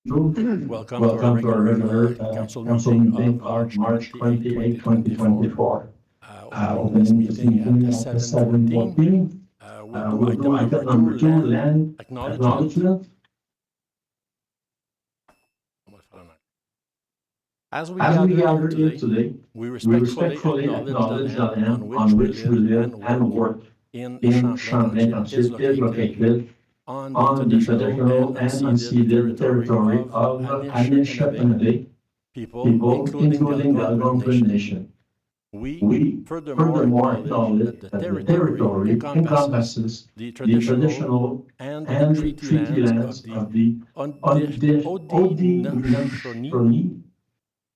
Welcome to our regular council meeting of March 28, 2024. Open this meeting at 7:14. We'll do item number 2, land acknowledgement. As we gather here today, we respectfully acknowledge the land on which we live and work in Champlain Township is located on the traditional and unceded territory of Anishinaabe people, including the Algonquin Nation. We furthermore acknowledge that the territory encompasses the traditional and treaty lands of the Haudenosaunee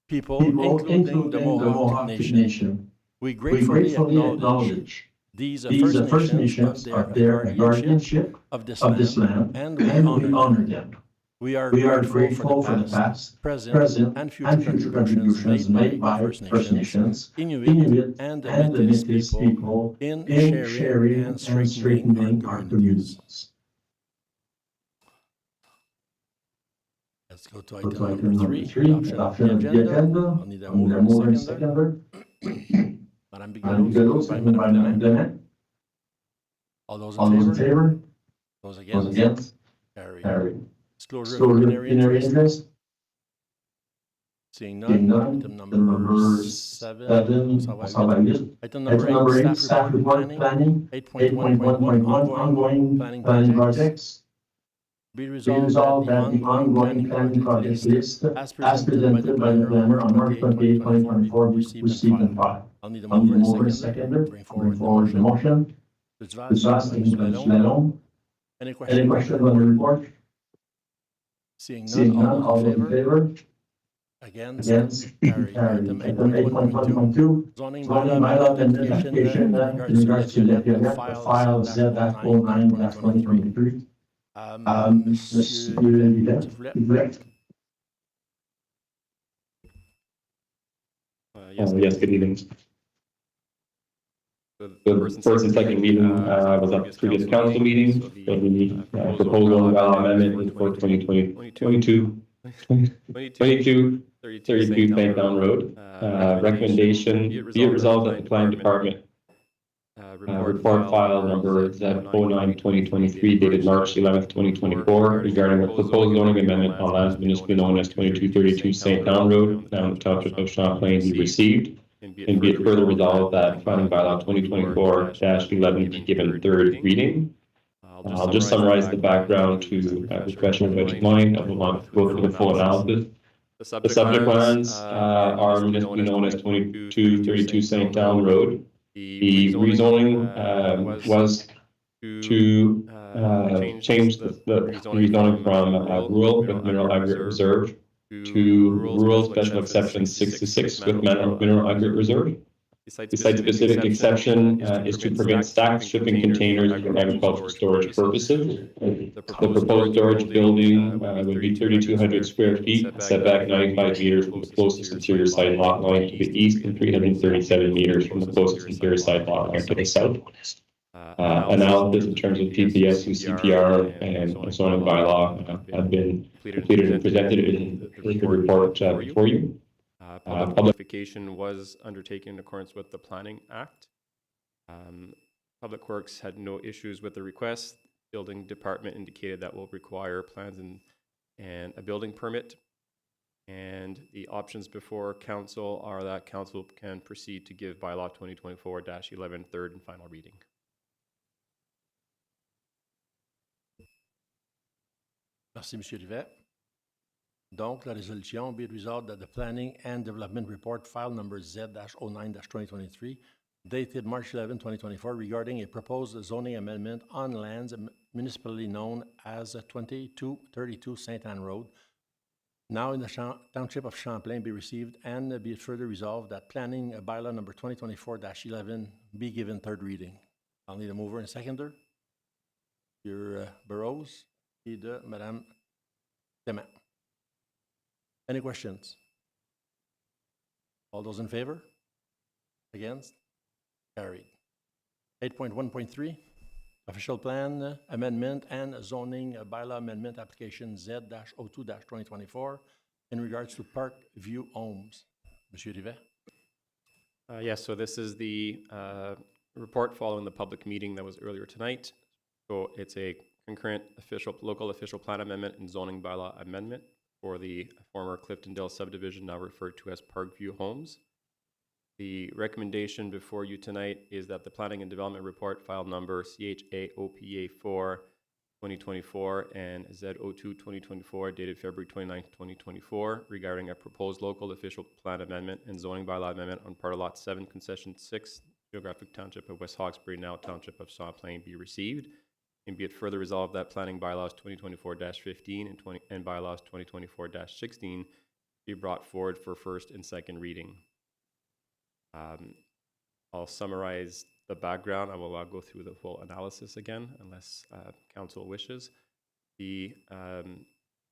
people, including the Mohawk Nation. We gratefully acknowledge these First Nations of their guardianship of this land, and we honor them. We are grateful for the past, present, and future contributions made by First Nations, Inuit, and the Métis people in sharing and strengthening our communities. Let's go to item number 3, adoption of the agenda. I'll need a mover and seconder. Madame Bigelow, seconded by Madame Demet. All those in favor? Those against? Carried. Disclosure of plenary interest. Seeing none. Item number 7. Item number 8, staff report planning. 8.1.1 ongoing planning projects. Be resolved that the ongoing planning project list, as presented by the planner on March 28, 2024, be received and filed. I'll need a mover and seconder. Bring forward the motion. Any questions on the report? Seeing none, all in favor? Against? Carried. Item 8.1.2, zoning bylaw amendment in regards to the file Z-09-2023. Monsieur Yvette. Yes, good evening. The first and second meeting was at the previous council meeting. So the proposal on bylaw amendment for 2022 32 Bankdown Road. Recommendation, be it resolved that the planning department report file number Z-09-2023 dated March 11th, 2024 regarding a proposed zoning amendment on lands municipally known as 2232 St. Down Road, now in the Township of Champlain, be received. And be it further resolved that planning bylaw 2024-11 be given third reading. I'll just summarize the background to the question of mine. I will not go through the full analysis. The subject lands are municipally known as 2232 St. Down Road. The rezoning was to change the rezoning from rural with mineral aggregate reserve to rural special exception 66 with mineral aggregate reserve. The site-specific exception is to prevent stacked shipping containers for agricultural storage purposes. The proposed storage building would be 3,200 square feet, setback 95 meters from the closest interior side lot line to the east and 337 meters from the closest interior side lot line to the south. Analysis in terms of PPS, CPR, and zoning bylaw have been completed and presented in the report before you. Public notification was undertaken in accordance with the Planning Act. Public Works had no issues with the request. Building Department indicated that will require plans and a building permit. And the options before Council are that Council can proceed to give bylaw 2024-11 third and final reading. Merci, Monsieur Rivet. Donc, la résolution be resolved that the Planning and Development Report file number Z-09-2023 dated March 11, 2024 regarding a proposed zoning amendment on lands municipally known as 2232 St. Anne Road, now in the Township of Champlain, be received, and be it further resolved that planning bylaw number 2024-11 be given third reading. I'll need a mover and seconder. Your Burrows et de Madame Demet. Any questions? All those in favor? Against? Carried. 8.1.3, official plan amendment and zoning bylaw amendment application Z-02-2024 in regards to Park View Homes. Monsieur Rivet? Yes, so this is the report following the public meeting that was earlier tonight. So it's a concurrent local official plan amendment and zoning bylaw amendment for the former Cliftondale subdivision, now referred to as Parkview Homes. The recommendation before you tonight is that the Planning and Development Report, file number CHA-OPA4 2024 and Z02 2024, dated February 29, 2024, regarding a proposed local official plan amendment and zoning bylaw amendment on part of Lot 7, Concession 6, Geographic Township of West Hawkesbury, now Township of Champlain, be received. And be it further resolved that planning bylaws 2024-15 and bylaws 2024-16 be brought forward for first and second reading. I'll summarize the background. I will go through the full analysis again, unless council wishes. The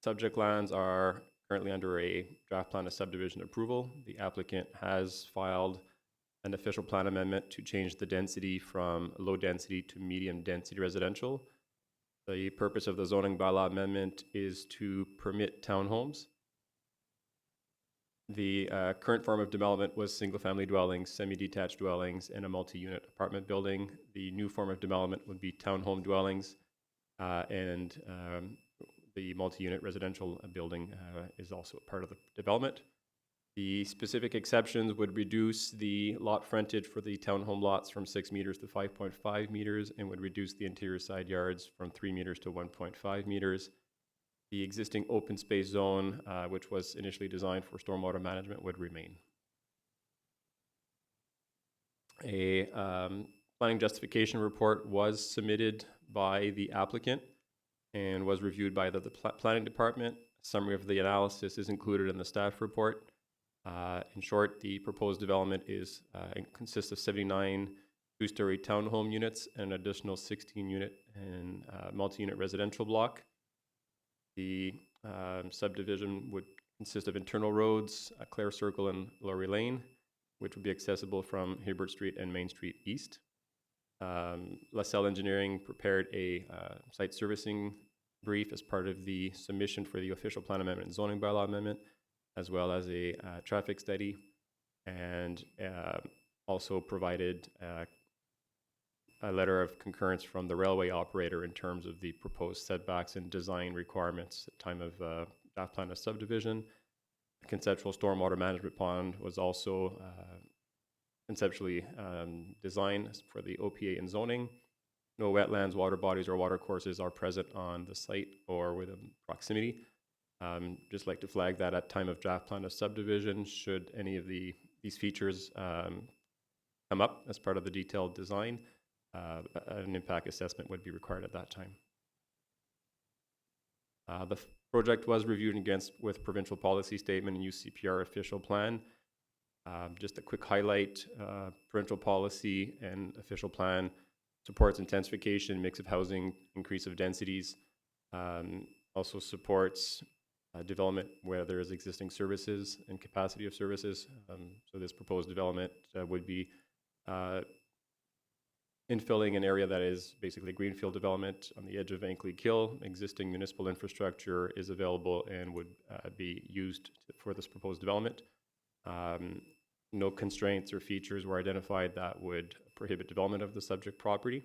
subject lands are currently under a draft plan of subdivision approval. The applicant has filed an official plan amendment to change the density from low density to medium density residential. The purpose of the zoning bylaw amendment is to permit townhomes. The current form of development was single-family dwellings, semi-detached dwellings, and a multi-unit apartment building. The new form of development would be townhome dwellings, and the multi-unit residential building is also part of the development. The specific exceptions would reduce the lot frontage for the townhome lots from 6 meters to 5.5 meters and would reduce the interior side yards from 3 meters to 1.5 meters. The existing open space zone, which was initially designed for stormwater management, would remain. A planning justification report was submitted by the applicant and was reviewed by the planning department. A summary of the analysis is included in the staff report. In short, the proposed development consists of 79 two-story townhome units and an additional 16-unit and multi-unit residential block. The subdivision would consist of internal roads, Clare Circle and Laurie Lane, which would be accessible from Hibbert Street and Main Street East. LaSalle Engineering prepared a site servicing brief as part of the submission for the official plan amendment and zoning bylaw amendment, as well as a traffic study, and also provided a letter of concurrence from the railway operator in terms of the proposed setbacks and design requirements at the time of draft plan of subdivision. A conceptual stormwater management pond was also conceptually designed for the OPA and zoning. No wetlands, water bodies, or water courses are present on the site or within proximity. Just like to flag that at time of draft plan of subdivision, should any of these features come up as part of the detailed design, an impact assessment would be required at that time. The project was reviewed with provincial policy statement and UCPR official plan. Just a quick highlight, provincial policy and official plan supports intensification, mix of housing, increase of densities, also supports development where there is existing services and capacity of services. So this proposed development would be infilling an area that is basically greenfield development on the edge of Ankley Kill. Existing municipal infrastructure is available and would be used for this proposed development. No constraints or features were identified that would prohibit development of the subject property.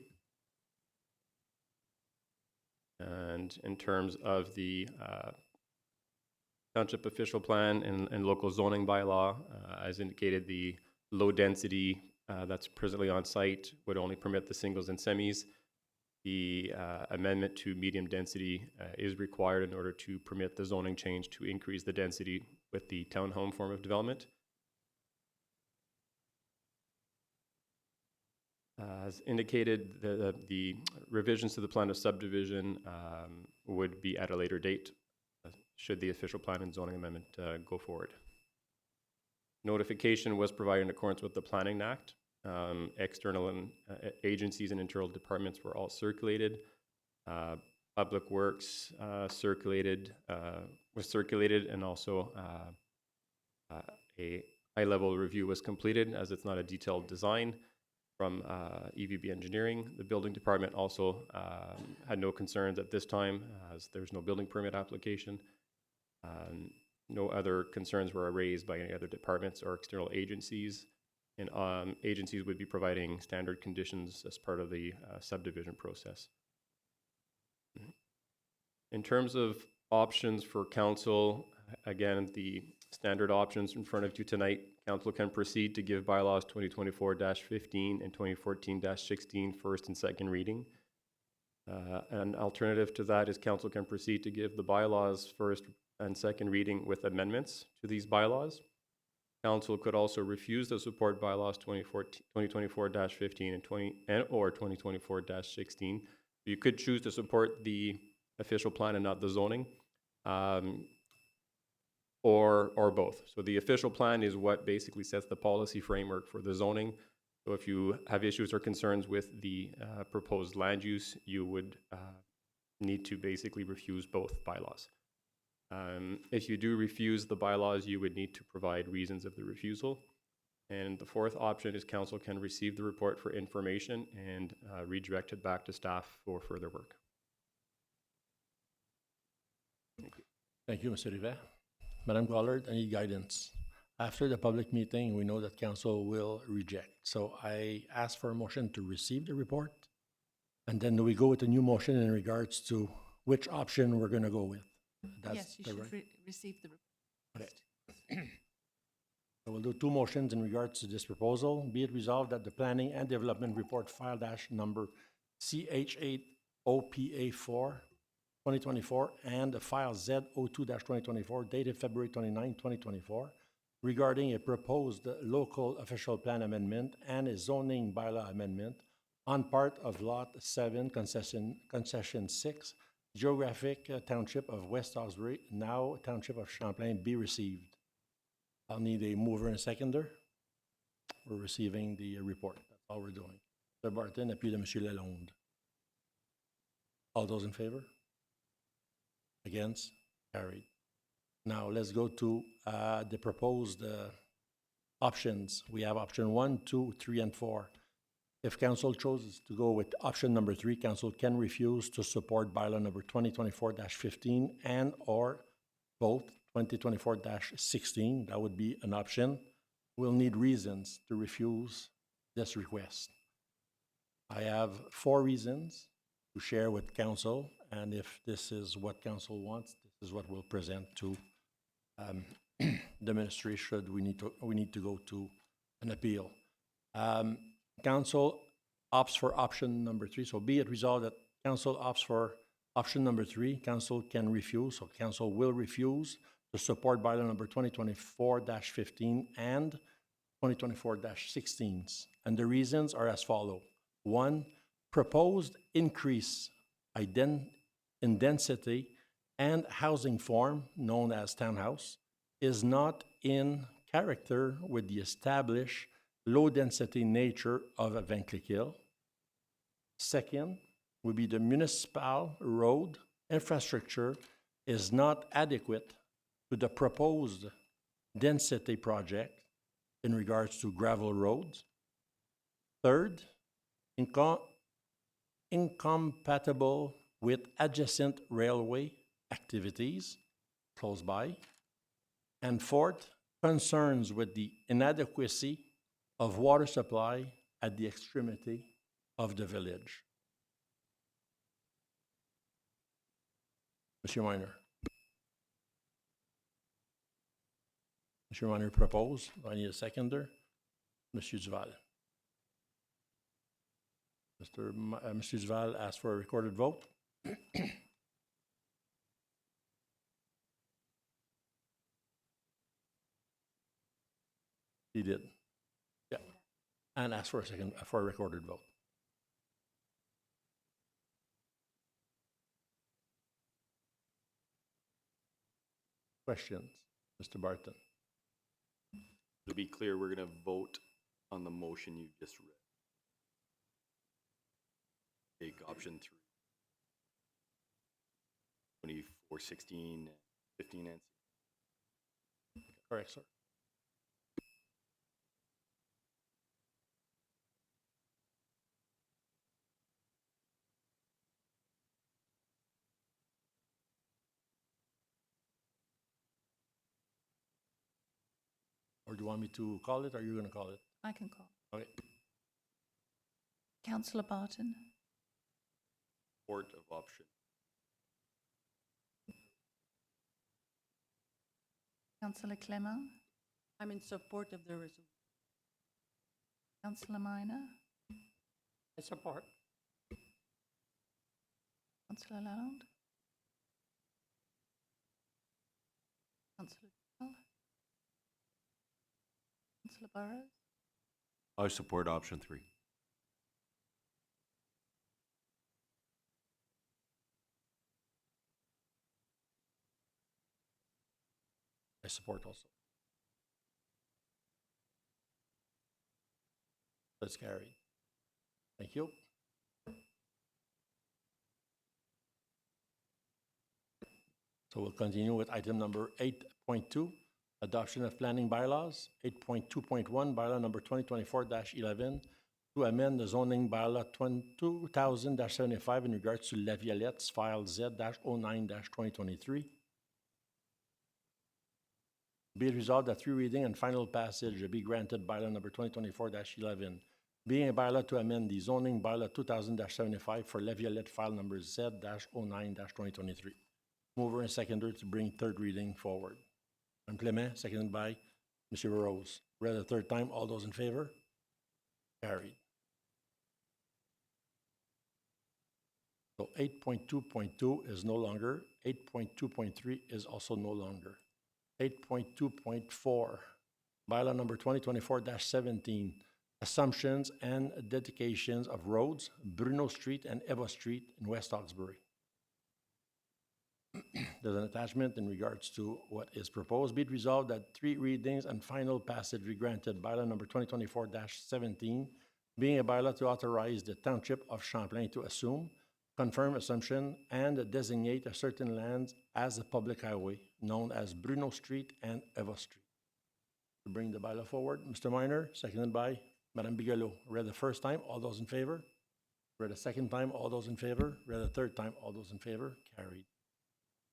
And in terms of the Township official plan and local zoning bylaw, as indicated, the low density that's presently on site would only permit the singles and semis. The amendment to medium density is required in order to permit the zoning change to increase the density with the townhome form of development. As indicated, the revisions to the plan of subdivision would be at a later date, should the official plan and zoning amendment go forward. Notification was provided in accordance with the Planning Act. External and agencies and internal departments were all circulated. Public Works was circulated, and also a high-level review was completed, as it's not a detailed design. from EVB Engineering. The building department also had no concerns at this time, as there's no building permit application. No other concerns were raised by any other departments or external agencies, and agencies would be providing standard conditions as part of the subdivision process. In terms of options for council, again, the standard options in front of you tonight, council can proceed to give bylaws 2024-15 and 2014-16 first and second reading. An alternative to that is council can proceed to give the bylaws first and second reading with amendments to these bylaws. Council could also refuse to support bylaws 2024-15 or 2024-16. You could choose to support the official plan and not the zoning, or both. So the official plan is what basically sets the policy framework for the zoning. So if you have issues or concerns with the proposed land use, you would need to basically refuse both bylaws. If you do refuse the bylaws, you would need to provide reasons of the refusal. And the fourth option is council can receive the report for information and redirect it back to staff for further work. Thank you. Thank you, Mr. Rivet. Madam Gollard, any guidance? After the public meeting, we know that council will reject. So I ask for a motion to receive the report. And then do we go with a new motion in regards to which option we're going to go with? Yes, you should receive the report. Okay. So we'll do two motions in regards to this proposal. Be it resolved that the Planning and Development Report file number CH8OPA4 2024 and the file Z02-2024 dated February 29, 2024 regarding a proposed local official plan amendment and a zoning bylaw amendment on part of Lot 7, Concession 6, Geographic Township of West Osbury, now Township of Champlain, be received. I'll need a mover and a seconder. We're receiving the report. That's all we're doing. Mr. Barton, appui de Monsieur Lalonde. All those in favor? Against? Carried. Now let's go to the proposed options. We have option 1, 2, 3, and 4. If council chooses to go with option number 3, council can refuse to support bylaw number 2024-15 and or both 2024-16. That would be an option. We'll need reasons to refuse this request. I have 4 reasons to share with council, and if this is what council wants, this is what we'll present to the ministry should we need to go to an appeal. Council opts for option number 3. So be it resolved that council opts for option number 3. Council can refuse, so council will refuse to support bylaw number 2024-15 and 2024-16. And the reasons are as follow. 1, proposed increase in density and housing form, known as townhouse, is not in character with the established low-density nature of Van Cleek Hill. Second would be the municipal road infrastructure is not adequate to the proposed density project in regards to gravel roads. Third, incompatible with adjacent railway activities close by. And fourth, concerns with the inadequacy of water supply at the extremity of the village. Monsieur Minor. Monsieur Minor propose. I need a seconder. Monsieur Duval. Monsieur Duval asked for a recorded vote. He did. Yeah. And asked for a recorded vote. Questions, Mr. Barton? To be clear, we're going to vote on the motion you just read. Take option 3. 24-16, 15, and Correct, sir. Or do you want me to call it, or are you going to call it? I can call. Okay. Councillor Barton, Support of option. Councillor Clement, I'm in support of the resolution. Councillor Minor, I support. Councillor Lalonde, Councillor Duval, Councillor Burrows, I support option 3. I support also. That's carried. Thank you. So we'll continue with item number 8.2, adoption of planning bylaws. 8.2.1, bylaw number 2024-11, to amend the zoning bylaw 2000-75 in regards to La Violette's file Z-09-2023. Be it resolved that 3 reading and final passage be granted bylaw number 2024-11, being a bylaw to amend the zoning bylaw 2000-75 for La Violette file number Z-09-2023. Mover and seconder to bring 3rd reading forward. Clement, seconded by Monsieur Rose. Read a 3rd time. All those in favor? Carried. So 8.2.2 is no longer. 8.2.3 is also no longer. 8.2.4, bylaw number 2024-17, assumptions and dedications of roads, Bruno Street and Eva Street in West Hawkesbury. There's an attachment in regards to what is proposed. Be it resolved that 3 readings and final passage be granted bylaw number 2024-17, being a bylaw to authorize the Township of Champlain to assume, confirm assumption, and designate a certain land as a public highway known as Bruno Street and Eva Street. To bring the bylaw forward, Mr. Minor, seconded by Madame Bigelow. Read the 1st time. All those in favor? Read the 2nd time. All those in favor? Read the 3rd time. All those in favor? Carried.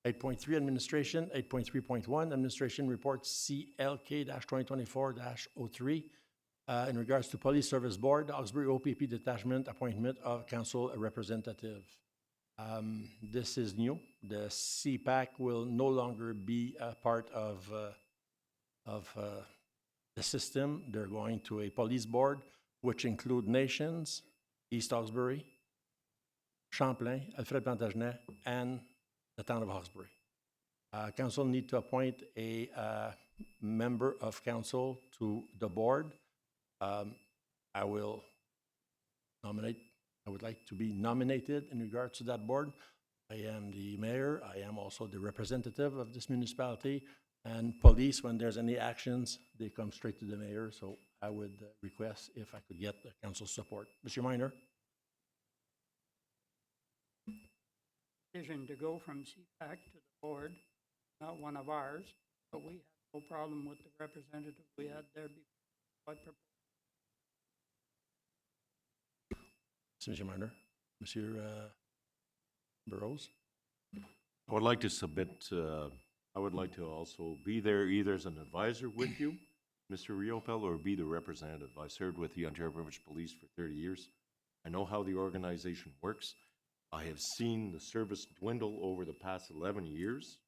8.3 Administration, 8.3.1 Administration Report CLK-2024-03 in regards to Police Service Board, Hawkesbury OPP Detachment Appointment of Council Representative. This is new. The CPAC will no longer be a part of the system. They're going to a police board, which include Nations, East Hawkesbury, Champlain, Alfred Plantagenet, and the town of Hawkesbury. Council need to appoint a member of council to the board. I will nominate, I would like to be nominated in regards to that board. I am the mayor. I am also the representative of this municipality. And police, when there's any actions, they come straight to the mayor. So I would request if I could get the council support. Mr. Minor? Decision to go from CPAC to the board, not one of ours, but we had no problem with the representative we had there before. Mr. Minor? Monsieur Burrows? I would like to submit, I would like to also be there either as an advisor with you, Mr. Riopel, or be the representative. I served with the Ontario Provincial Police for 30 years. I know how the organization works. I have seen the service dwindle over the past 11 years,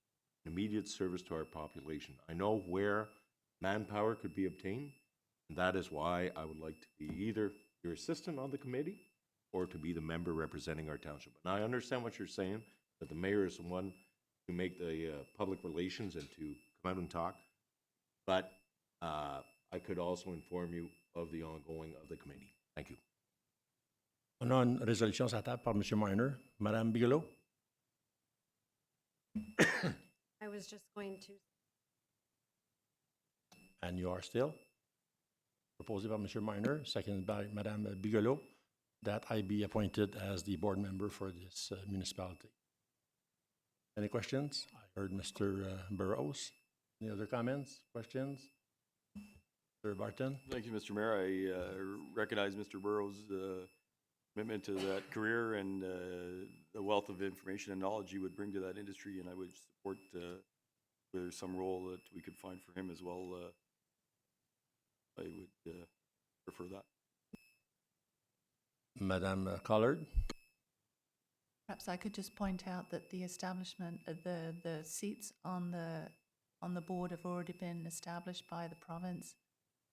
immediate service to our population. I know where manpower could be obtained, and that is why I would like to be either your assistant on the committee or to be the member representing our township. And I understand what you're saying, that the mayor is the one to make the public relations and to come out and talk, but I could also inform you of the ongoing of the committee. Thank you. On a une résolution sur la table par M. Minor. Madame Bigelow? I was just going to, And you are still? Proposé par M. Minor, seconded by Madame Bigelow, that I be appointed as the board member for this municipality. Any questions? I heard Mr. Burrows. Any other comments, questions? Mr. Barton? Thank you, Mr. Mayor. I recognize Mr. Burrows' commitment to that career and the wealth of information and knowledge he would bring to that industry, and I would support there's some role that we could find for him as well I would prefer that. Madame Collard? Perhaps I could just point out that the establishment, the seats on the board have already been established by the province,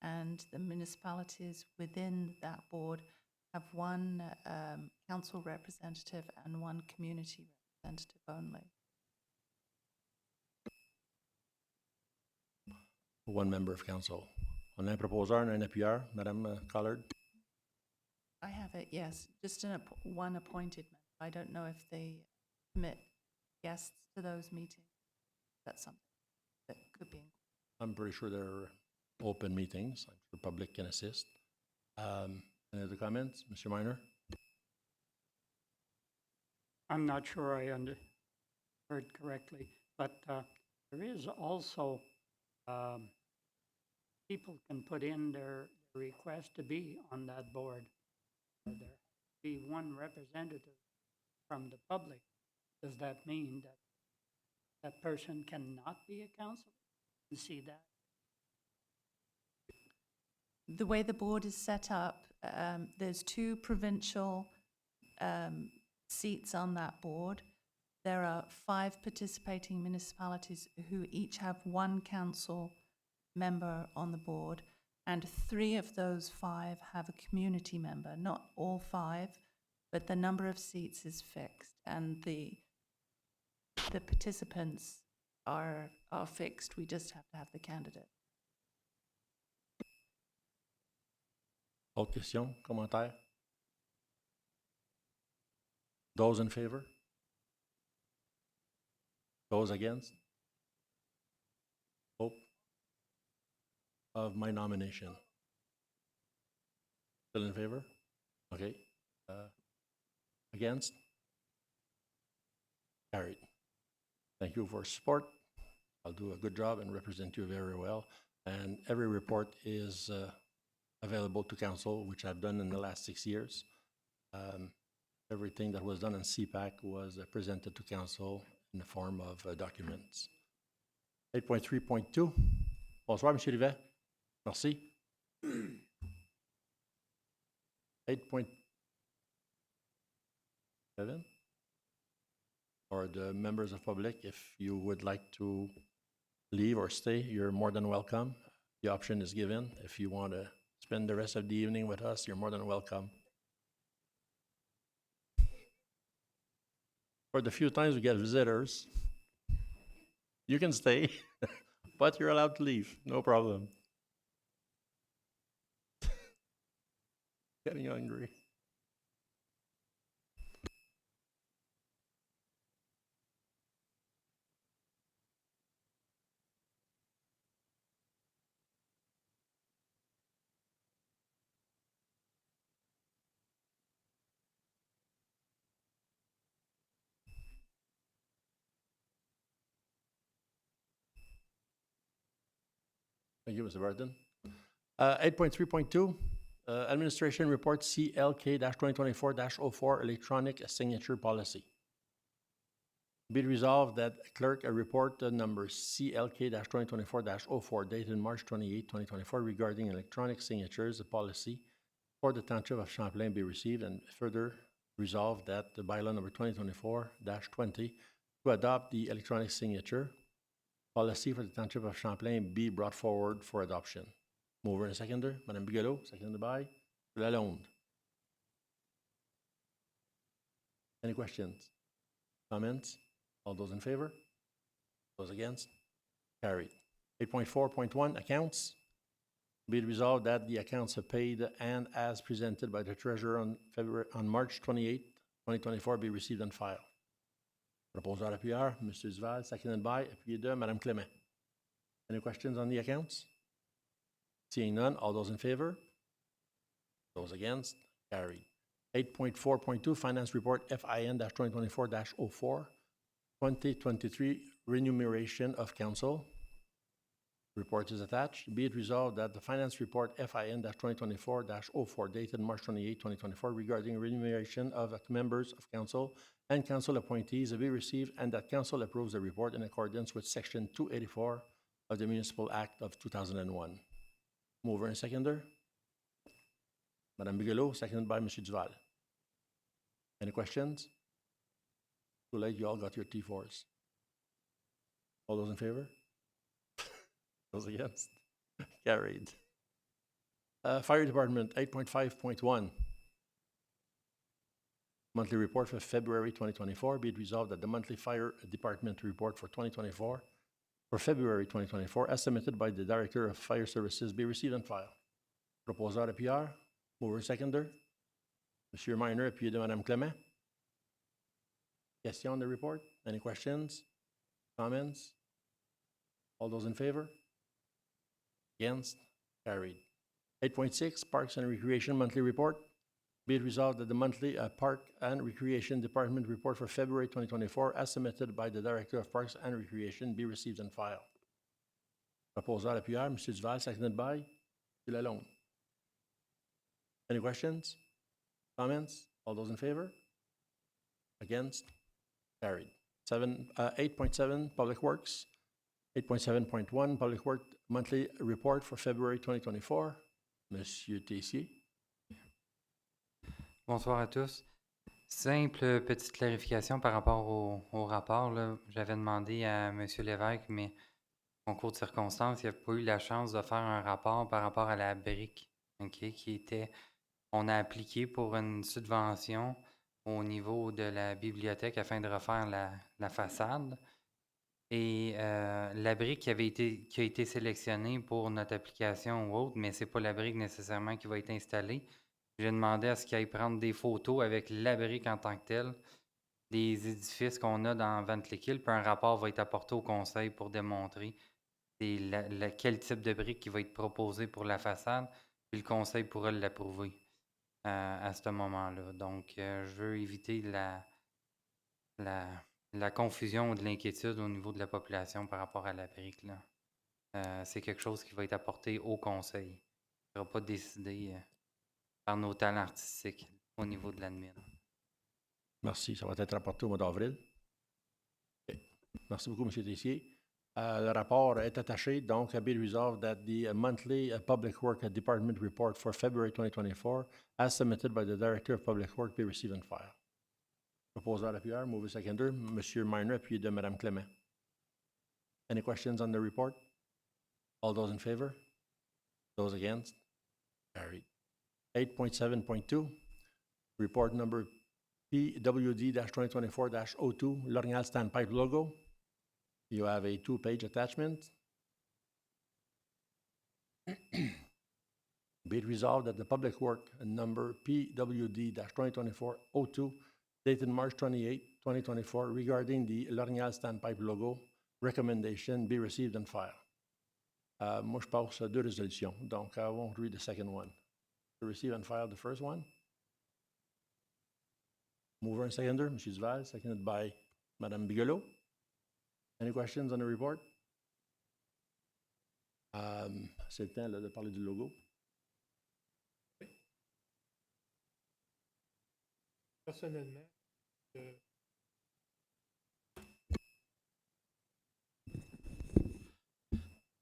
and the municipalities within that board have one council representative and one community representative only. One member of council. On un proposeur, un appuyeur, Madame Collard? I have it, yes, just one appointed member. I don't know if they permit guests to those meetings. That's something that could be. I'm pretty sure they're open meetings. I'm sure the public can assist. Any other comments? Mr. Minor? I'm not sure I heard correctly, but there is also, people can put in their request to be on that board. There has to be one representative from the public. Does that mean that that person cannot be a councillor? You see that? The way the board is set up, there's 2 provincial seats on that board. There are 5 participating municipalities who each have 1 council member on the board, and 3 of those 5 have a community member. Not all 5, but the number of seats is fixed, and the participants are fixed. We just have to have the candidate. Autre question, commentaire? Those in favor? Those against? Hope of my nomination. Still in favor? Okay. Against? Carried. Thank you for support. I'll do a good job and represent you very well. And every report is available to council, which I've done in the last 6 years. Everything that was done in CPAC was presented to council in the form of documents. 8.3.2. Bonsoir, M. Rivet. Merci. 8.7. Or the members of public, if you would like to leave or stay, you're more than welcome. The option is given. If you want to spend the rest of the evening with us, you're more than welcome. For the few times we get visitors, you can stay, but you're allowed to leave, no problem. Getting hungry. Thank you, Mr. Barton. 8.3.2, Administration Report CLK-2024-04, Electronic Signature Policy. Be it resolved that clerk a report number CLK-2024-04 dated March 28, 2024 regarding electronic signatures, a policy for the Township of Champlain be received, and further resolved that the bylaw number 2024-20 to adopt the electronic signature policy for the Township of Champlain be brought forward for adoption. Mover and seconder, Madame Bigelow, seconded by Lalonde. Any questions? Comments? All those in favor? Those against? Carried. 8.4.1, accounts. Be it resolved that the accounts are paid and as presented by the treasurer on March 28, 2024 be received and filed. Proposeur appuyeur, Mr. Duval, seconded by, appuyé de Madame Clément. Any questions on the accounts? Seeing none, all those in favor? Those against? Carried. 8.4.2, Finance Report FIN-2024-04, 2023 Remuneration of Council. Report is attached. Be it resolved that the Finance Report FIN-2024-04 dated March 28, 2024 regarding remuneration of members of Council and Council appointees be received, and that Council approves the report in accordance with Section 284 of the Municipal Act of 2001. Mover and seconder. Madame Bigelow, seconded by Monsieur Duval. Any questions? Too late, you all got your T4s. All those in favor? Those against? Carried. Fire Department, 8.5.1. Monthly report for February 2024. Be it resolved that the monthly Fire Department report for 2024, for February 2024, as submitted by the Director of Fire Services, be received and filed. Proposeur appuyeur. Mover seconder. Monsieur Minor, appuyé de Madame Clement. Question on the report? Any questions? Comments? All those in favor? Against? Carried. 8.6, Parks and Recreation Monthly Report. Be it resolved that the monthly Park and Recreation Department report for February 2024, as submitted by the Director of Parks and Recreation, be received and filed. Proposeur appuyeur, M. Duval, seconded by M. Lalonde. Any questions? Comments? All those in favor? Against? Carried. 8.7, Public Works. 8.7.1, Public Works Monthly Report for February 2024. Monsieur Tessier. Bonsoir à tous. Simple petite clarification par rapport au rapport, là. J'avais demandé à M. Lévesque, mais en cours de circonstances, il n'a pas eu la chance de faire un rapport par rapport à la brique, okay, on a appliqué pour une subvention au niveau de la bibliothèque afin de refaire la façade. Et la brique qui a été sélectionnée pour notre application ou autre, mais ce n'est pas la brique nécessairement qui va être installée. J'ai demandé à ce qu'il aille prendre des photos avec la brique en tant que telle, des édifices qu'on a dans Ventliquil, puis un rapport va être apporté au conseil pour démontrer quel type de brique qui va être proposé pour la façade, puis le conseil pourra l'approuver à ce moment-là. Donc, je veux éviter la confusion ou de l'inquiétude au niveau de la population par rapport à la brique, là. C'est quelque chose qui va être apporté au conseil. Il ne sera pas décidé par nos talents artistiques au niveau de l'admin. Merci. Ça va être rapporté au mois d'avril. Okay. Merci beaucoup, M. Tessier. Le rapport est attaché, donc, be resolved that the monthly Public Work Department report for February 2024, as submitted by the Director of Public Work, be received and filed. Proposeur appuyeur, mover seconder, Monsieur Minor, appuyé de Madame Clement. Any questions on the report? All those in favor? Those against? Carried. 8.7.2, report number PWD-2024-02, L'Orignal Standpipe logo. You have a 2-page attachment. Be it resolved that the public work number PWD-2024-02, dated March 28, 2024, regarding the L'Orignal Standpipe logo recommendation be received and filed. Moi, je passe à 2 résolutions, donc I won't read the second one. To receive and file the first one. Mover and seconder, M. Duval, seconded by Madame Bigelow. Any questions on the report? C'est le temps là, de parler du logo.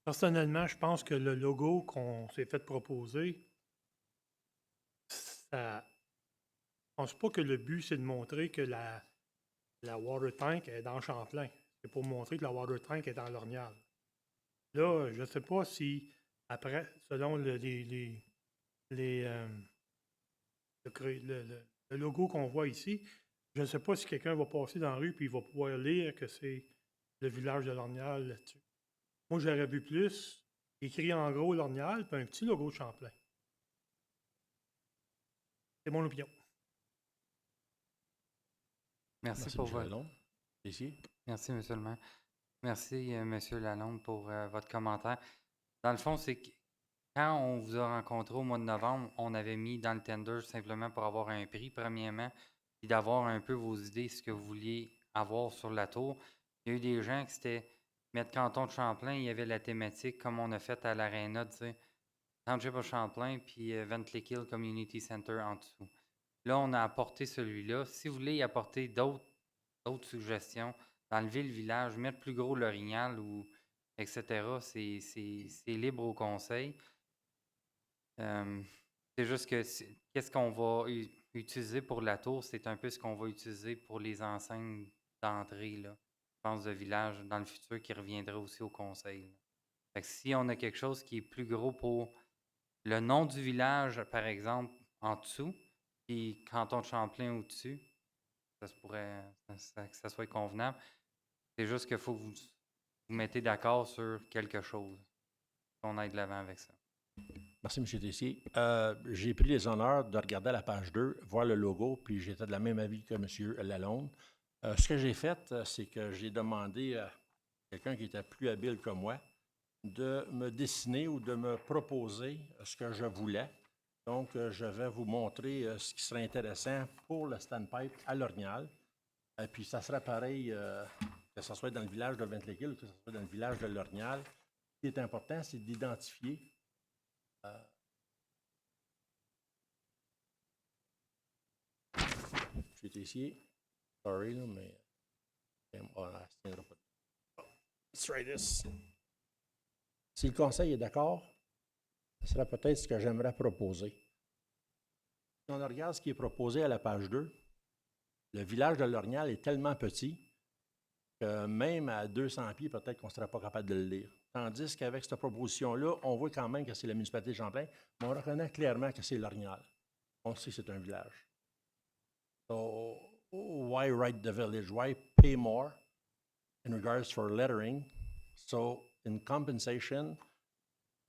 Personnellement, je pense que le logo qu'on s'est fait proposer, je pense pas que le but, c'est de montrer que la water tank est dans Champlain. C'est pour montrer que la water tank est dans l'Orignal. Là, je ne sais pas si, après, selon le logo qu'on voit ici, je ne sais pas si quelqu'un va passer dans la rue et il va pouvoir lire que c'est le village de l'Orignal là-dessus. Moi, j'aurais vu plus, écrit en gros l'Orignal, puis un petit logo de Champlain. C'est mon opinion. Merci pour votre... Ici. Merci, M. le maire. Merci, M. Lalonde, pour votre commentaire. Dans le fond, c'est que quand on vous a rencontré au mois de novembre, on avait mis dans le tender simplement pour avoir un prix, premièrement, puis d'avoir un peu vos idées, ce que vous vouliez avoir sur la tour. Il y a eu des gens qui c'était mettre Canton de Champlain, il y avait la thématique comme on a fait à l'Arena, tu sais, Township de Champlain, puis Ventliquil Community Center en dessous. Là, on a apporté celui-là. Si vous voulez y apporter d'autres suggestions, enlever le village, mettre plus gros l'Orignal ou etc., c'est libre au conseil. C'est juste que qu'est-ce qu'on va utiliser pour la tour, c'est un peu ce qu'on va utiliser pour les enseignes d'entrée, là. Je pense de village dans le futur qui reviendrait aussi au conseil, là. Fait que si on a quelque chose qui est plus gros pour le nom du village, par exemple, en dessous, puis Canton de Champlain au-dessus, ça se pourrait que ça soit convenable. C'est juste qu'il faut que vous mettez d'accord sur quelque chose. On aille de l'avant avec ça. Merci, M. Tessier. J'ai pris les honneurs de regarder la page 2, voir le logo, puis j'étais de la même avis que M. Lalonde. Ce que j'ai fait, c'est que j'ai demandé à quelqu'un qui était plus habile que moi de me dessiner ou de me proposer ce que je voulais. Donc, je vais vous montrer ce qui serait intéressant pour le standpipe à l'Orignal. Et puis, ça serait pareil que ce soit dans le village de Ventlequille ou que ce soit dans le village de l'Orignal. Ce qui est important, c'est d'identifier je suis ici. Sorry, là, mais let's try this. Si le conseil est d'accord, ce serait peut-être ce que j'aimerais proposer. Si on regarde ce qui est proposé à la page 2, le village de l'Orignal est tellement petit que même à 200 pieds, peut-être qu'on ne serait pas capable de le lire. Tandis qu'avec cette proposition-là, on voit quand même que c'est la municipalité de Champlain, mais on reconnaît clairement que c'est l'Orignal. On sait que c'est un village. So, why write the village? Why pay more in regards for lettering? So, in compensation,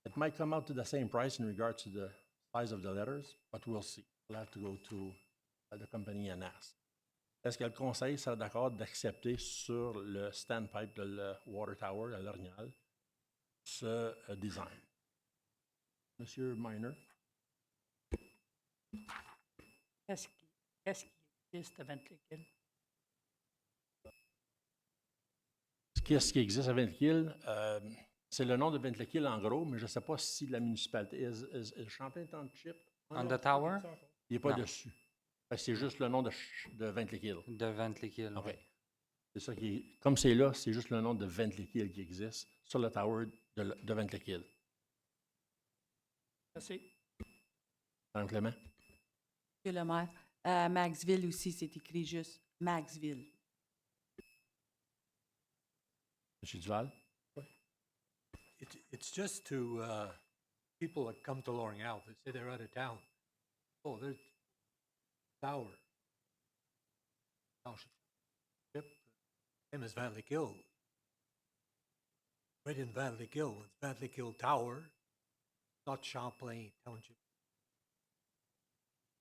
it might come out to the same price in regards to the size of the letters, but we'll see. We'll have to go to the company and ask. Est-ce que le conseil serait d'accord d'accepter sur le standpipe de le Water Tower à l'Orignal ce design? Monsieur Miner? Qu'est-ce qui existe à Ventlequille? Qu'est-ce qui existe à Ventlequille? C'est le nom de Ventlequille en gros, mais je ne sais pas si la municipalité est Champlain Township. On the tower? Il n'est pas Non. dessus. C'est juste le nom de Ventlequille. De Ventlequille. OK. C'est ça qui est. Comme c'est là, c'est juste le nom de Ventlequille qui existe sur le tower de Ventlequille. Merci. Madame Clément? Monsieur le maire, à Maxville aussi, c'est écrit juste Maxville. Monsieur Duval? It's just to people that come to L'Orignal, they say they're out of town. Oh, there's Tower. Township. Same as Ventlequille. Right in Ventlequille, it's Ventlequille Tower, not Champlain Township.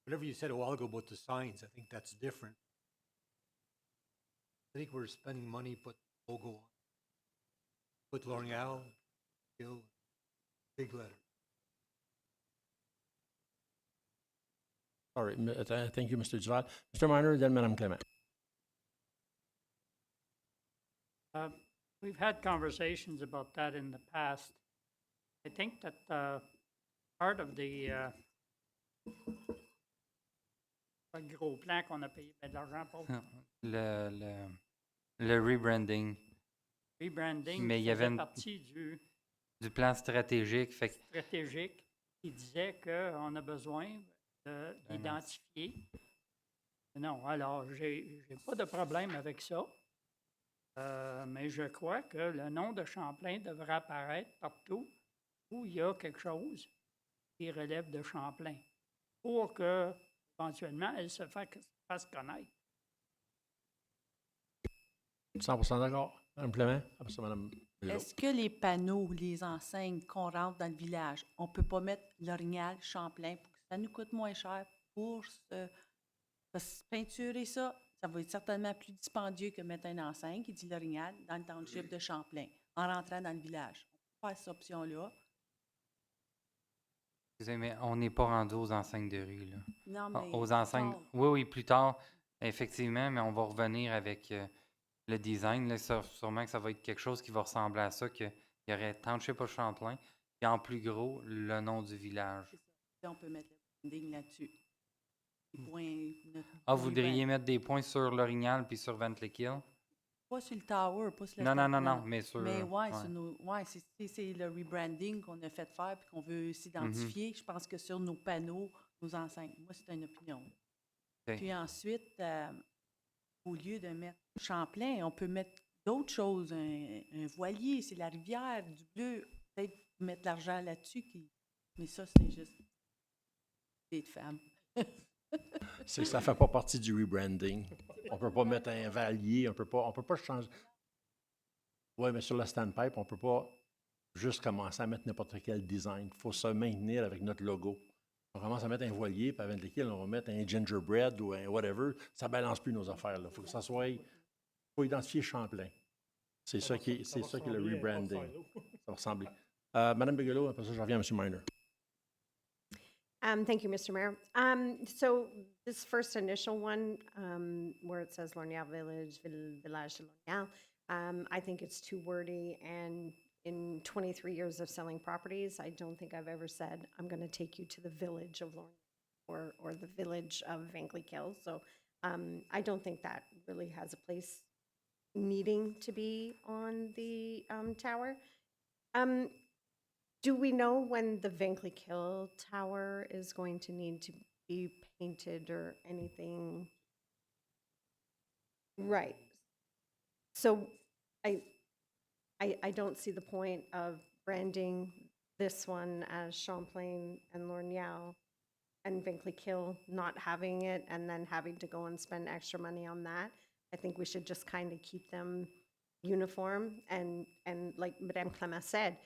Whatever you said a while ago about the signs, I think that's different. I think we're spending money, put logo on. Put L'Orignal, Gill, big letter. All right. Thank you, Mr. Duval. Mr. Miner, then Madame Clément. We've had conversations about that in the past. I think that part of the pas le gros plan qu'on a payé de l'argent pour Le rebranding rebranding, mais il y avait faisait partie du plan stratégique. Fait que stratégique qui disait qu'on a besoin d'identifier. Non, alors, j'ai pas de problème avec ça. Mais je crois que le nom de Champlain devrait apparaître partout où il y a quelque chose qui relève de Champlain pour que, éventuellement, elle se fasse connaître. 100% d'accord. Madame Clément? Après ça, Madame Bello. Est-ce que les panneaux, les enseignes qu'on rentre dans le village, on ne peut pas mettre l'Orignal, Champlain, pour que ça nous coûte moins cher pour se peinturer ça? Ça va être certainement plus dispendieux que mettre une enseigne qui dit l'Orignal dans le township de Champlain, en rentrant dans le village. On peut faire cette option-là. excusez, mais on n'est pas rendu aux enseignes de rue, là. Non, mais Aux enseignes. tard. Oui, plus tard, effectivement, mais on va revenir avec le design. Là, sûrement que ça va être quelque chose qui va ressembler à ça, qu'il y aurait Township of Champlain, et en plus gros, le nom du village. C'est ça. Puis on peut mettre le branding là-dessus. Les points, Vous voudriez mettre des points sur l'Orignal puis sur Ventlequille? Pas sur le tower, pas sur le Non, non, non, tower, non, mais sur... Mais ouais, ouais. sur nos, ouais, c'est le rebranding qu'on a fait faire puis qu'on veut s'identifier. Je pense que sur nos panneaux, nos enseignes. Moi, c'est une opinion. OK. Puis ensuite, au lieu de mettre Champlain, on peut mettre d'autres choses. Un voilier, c'est la rivière, du bleu. Peut-être mettre l'argent là-dessus. Mais ça, c'est juste des femmes. C'est que ça fait pas partie du rebranding. On peut pas mettre un valier, on peut pas changer. Oui, mais sur la standpipe, on peut pas juste commencer à mettre n'importe quel design. Il faut se maintenir avec notre logo. On commence à mettre un voilier, puis avec lequel on va mettre un gingerbread ou un whatever. Ça balance plus nos affaires. Il faut que ça soit... faut identifier Champlain. C'est ça qui est le rebranding. Ça va ressembler. Madame Bigelow, après ça, je reviens à M. Miner. Thank you, Mr. Mayor. So this first initial one, where it says Lornial Village, Village de Lornial, I think it's too wordy, and in 23 years of selling properties, I don't think I've ever said, I'm going to take you to the village of Lornial or the village of Van Cleek. So I don't think that really has a place needing to be on the tower. Do we know when the Van Cleek Hill Tower is going to need to be painted or anything? Right. So I don't see the point of branding this one as Champlain and Lornial and Van Cleek Hill, not having it and then having to go and spend extra money on that. I think we should just kind of keep them uniform and like Madame Clement said,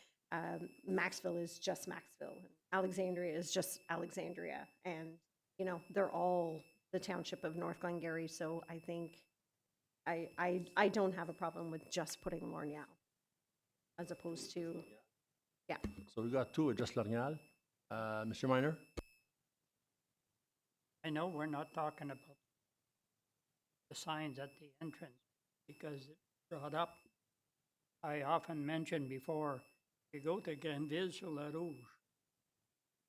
Maxville is just Maxville. Alexandria is just Alexandria. And, you know, they're all the township of North Glengarry. So I think I don't have a problem with just putting Lornial as opposed to, yeah. So we got two, just Lornial. Mr. Miner? I know we're not talking about the signs at the entrance because it's brought up. I often mentioned before, you go to Grenville-sur-la-Rouge.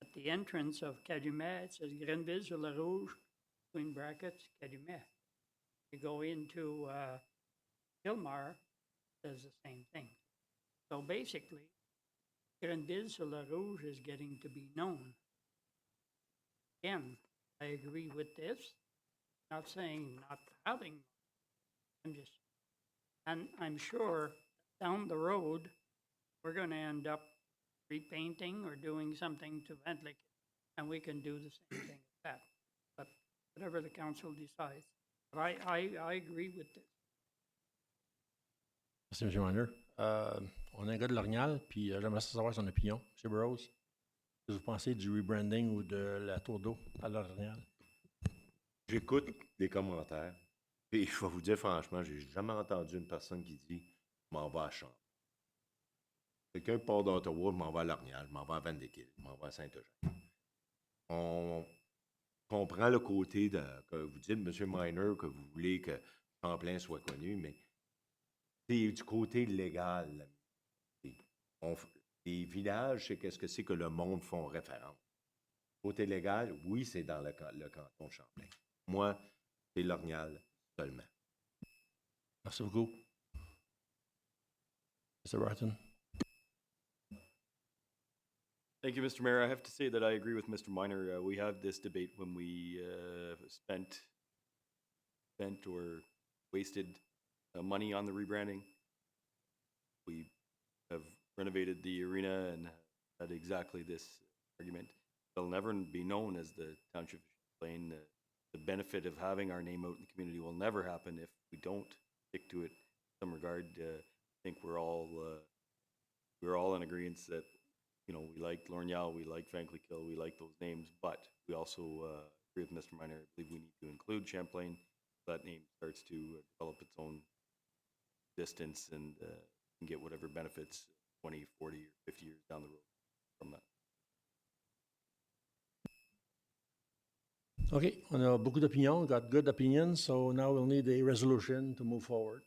At the entrance of Calumet, it says Grenville-sur-la-Rouge, between brackets, Calumet. You go into Kilmar, it says the same thing. So basically, Grenville-sur-la-Rouge is getting to be known. Again, I agree with this. Not saying not having, I'm sure down the road, we're going to end up repainting or doing something to Van Cleek, and we can do the same thing with that. But whatever the council decides. But I agree with this. Merci, M. Miner. On a un gars de Lornial, puis j'aimerais savoir son opinion. M. Burroughs, qu'est-ce que vous pensez du rebranding ou de la tour d'eau à Lornial? J'écoute les commentaires, et je vais vous dire franchement, j'ai jamais entendu une personne qui dit « je m'en vais à Champlain ». Quelqu'un part d'Ottawa, je m'en vais à Lornial, je m'en vais à Van-de-Quille, je m'en vais à Saint-Eugène. On comprend le côté que vous dites, M. Miner, que vous voulez que Champlain soit connu, mais c'est du côté légal. Les villages, c'est qu'est-ce que c'est que le monde font référence. Côté légal, oui, c'est dans le canton de Champlain. Moi, c'est Lornial seulement. Merci beaucoup. Mr. Barton? Thank you, Mr. Mayor. I have to say that I agree with Mr. Miner. We had this debate when we spent or wasted money on the rebranding. We have renovated the arena and had exactly this argument. It'll never be known as the Township of Champlain. The benefit of having our name out in the community will never happen if we don't stick to it in some regard. I think we're all in agreement that, you know, we like Lornial, we like Van Cleek Hill, we like those names, but we also agree with Mr. Miner. I believe we need to include Champlain. That name starts to develop its own distance and get whatever benefits 20, 40, or 50 years down the road from that. Okay, on a beaucoup d'opinions, got good opinions, so now we'll need a resolution to move forward.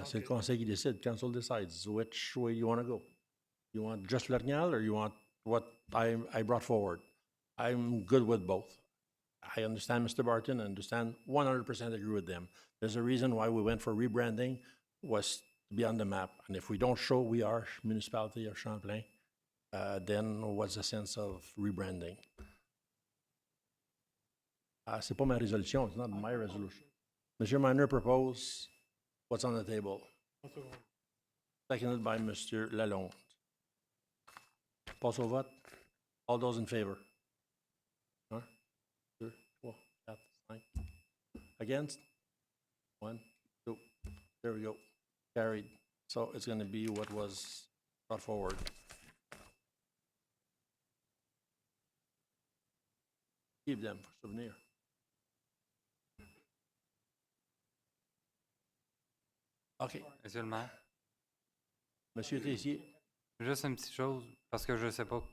C'est le conseil qui décide. Council decides which way you want to go. You want just Lornial or you want what I brought forward? I'm good with both. I understand Mr. Barton, I understand 100% agree with them. There's a reason why we went for rebranding, was to be on the map. And if we don't show we are municipality of Champlain, then what's the sense of rebranding? C'est pas ma résolution, it's not my resolution. Monsieur Minor propose what's on the table, seconded by Mr. Lalonde. Passe au vote. All those in favor? 1, 2, 3, 4, 5. Against? 1, 2. There we go. Carried. So it's going to be what was brought forward. Keep them for souvenir. OK. Monsieur le maire, Monsieur Tessier. juste une petite chose, parce que je sais pas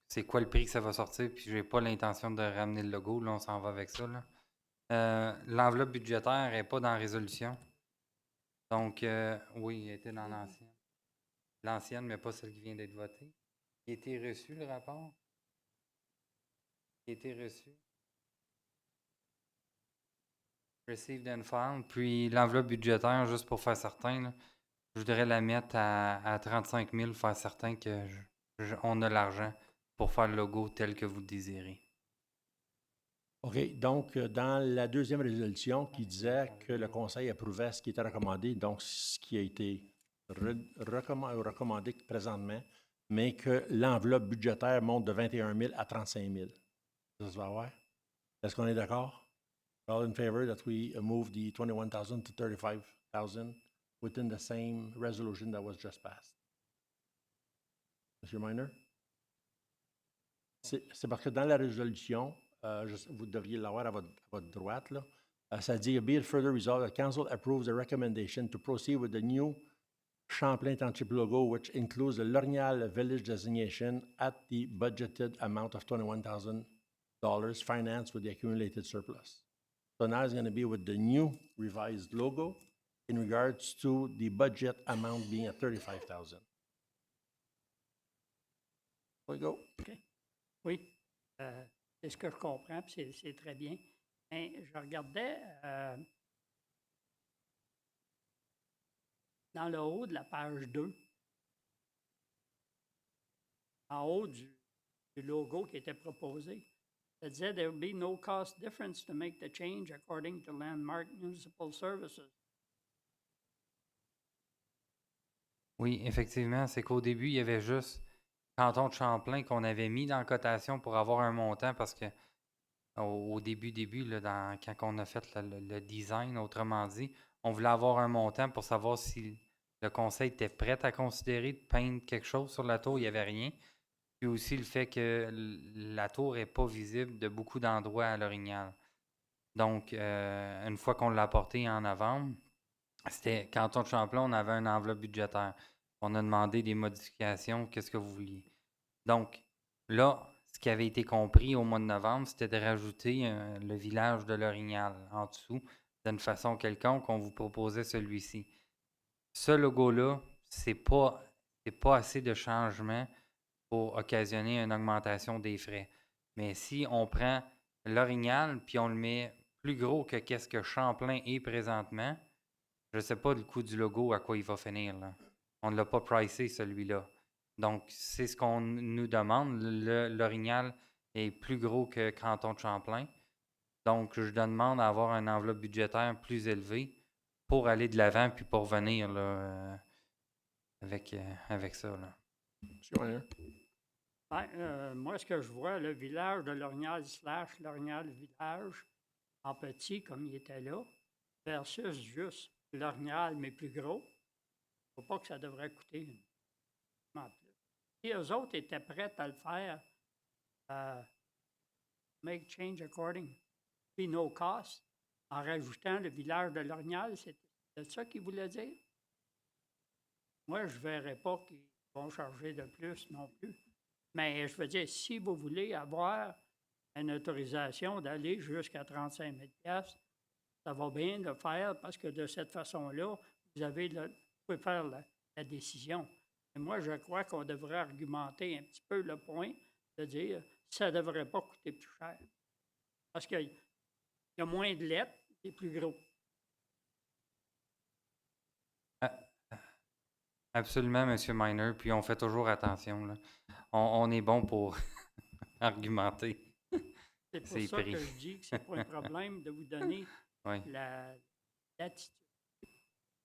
c'est quoi le prix que ça va sortir, puis j'ai pas l'intention de ramener le logo, là, on s'en va avec ça, là. L'enveloppe budgétaire n'est pas dans la résolution. Donc, oui, il était dans l'ancienne. L'ancienne, mais pas celle qui vient d'être votée. Il a été reçu, le rapport? Il a été reçu. Received and found. Puis l'enveloppe budgétaire, juste pour faire certain, là, je voudrais la mettre à 35 000, faire certain que on a l'argent pour faire le logo tel que vous le désirez. OK. Donc, dans la deuxième résolution qui disait que le Conseil approuvait ce qui était recommandé, donc ce qui a été recommandé présentement, mais que l'enveloppe budgétaire monte de 21 000 à 35 000. Ça se va voir? Est-ce qu'on est d'accord? All in favor that we move the 21,000 to 35,000 within the same resolution that was just passed? Monsieur Minor? C'est parce que dans la résolution, vous devriez l'avoir à votre droite, là, ça dit « Be it further resolved that Council approves the recommendation to proceed with the new Champlain Township logo, which includes the L'Orignal Village designation at the budgeted amount of $21,000 financed with the accumulated surplus." So now it's going to be with the new revised logo in regards to the budget amount being at $35,000. There we go. OK. Oui, c'est ce que je comprends, puis c'est très bien. Mais je regardais dans le haut de la page 2, en haut du logo qui était proposé, ça disait « There will be no cost difference to make the change according to Landmark Municipal Services ». Oui, effectivement, c'est qu'au début, il y avait juste Canton de Champlain qu'on avait mis dans la cotation pour avoir un montant parce que au début, là, quand on a fait le design, autrement dit, on voulait avoir un montant pour savoir si le conseil était prêt à considérer de peindre quelque chose sur la tour, il n'y avait rien. Puis aussi le fait que la tour n'est pas visible de beaucoup d'endroits à l'Orignal. Donc, une fois qu'on l'a apporté en novembre, c'était Canton de Champlain, on avait une enveloppe budgétaire. On a demandé des modifications, qu'est-ce que vous vouliez. Donc, là, ce qui avait été compris au mois de novembre, c'était de rajouter le village de l'Orignal en dessous, d'une façon quelconque, on vous proposait celui-ci. Ce logo-là, c'est pas assez de changement pour occasionner une augmentation des frais. Mais si on prend l'Orignal puis on le met plus gros que qu'est-ce que Champlain est présentement, je ne sais pas le coût du logo à quoi il va finir, là. On ne l'a pas pricé, celui-là. Donc, c'est ce qu'on nous demande. L'Orignal est plus gros que Canton de Champlain. Donc, je demande d'avoir une enveloppe budgétaire plus élevée pour aller de l'avant puis pour venir là, avec ça. Là. Moi, ce que je vois, le village de l'Orignal / l'Orignal Village, en petit comme il était là, versus juste l'Orignal, mais plus gros, je ne vois pas que ça devrait coûter plus. Si eux autres étaient prêts à le faire, make change according to no cost, en rajoutant le village de l'Orignal, c'est ça qu'ils voulaient dire? Moi, je ne verrais pas qu'ils vont charger de plus non plus. Mais je veux dire, si vous voulez avoir une autorisation d'aller jusqu'à 35 000 $, ça va bien le faire parce que de cette façon-là, vous pouvez faire la décision. Et moi, je crois qu'on devrait argumenter un petit peu le point de dire ça ne devrait pas coûter plus cher. Parce qu'il y a moins de lettres, c'est plus gros. Absolument, Monsieur Miner, puis on fait toujours attention, là. On est bon pour argumenter. C'est pour C'est ça pris. que je dis que c'est pas un problème de vous donner Oui, l'attitude.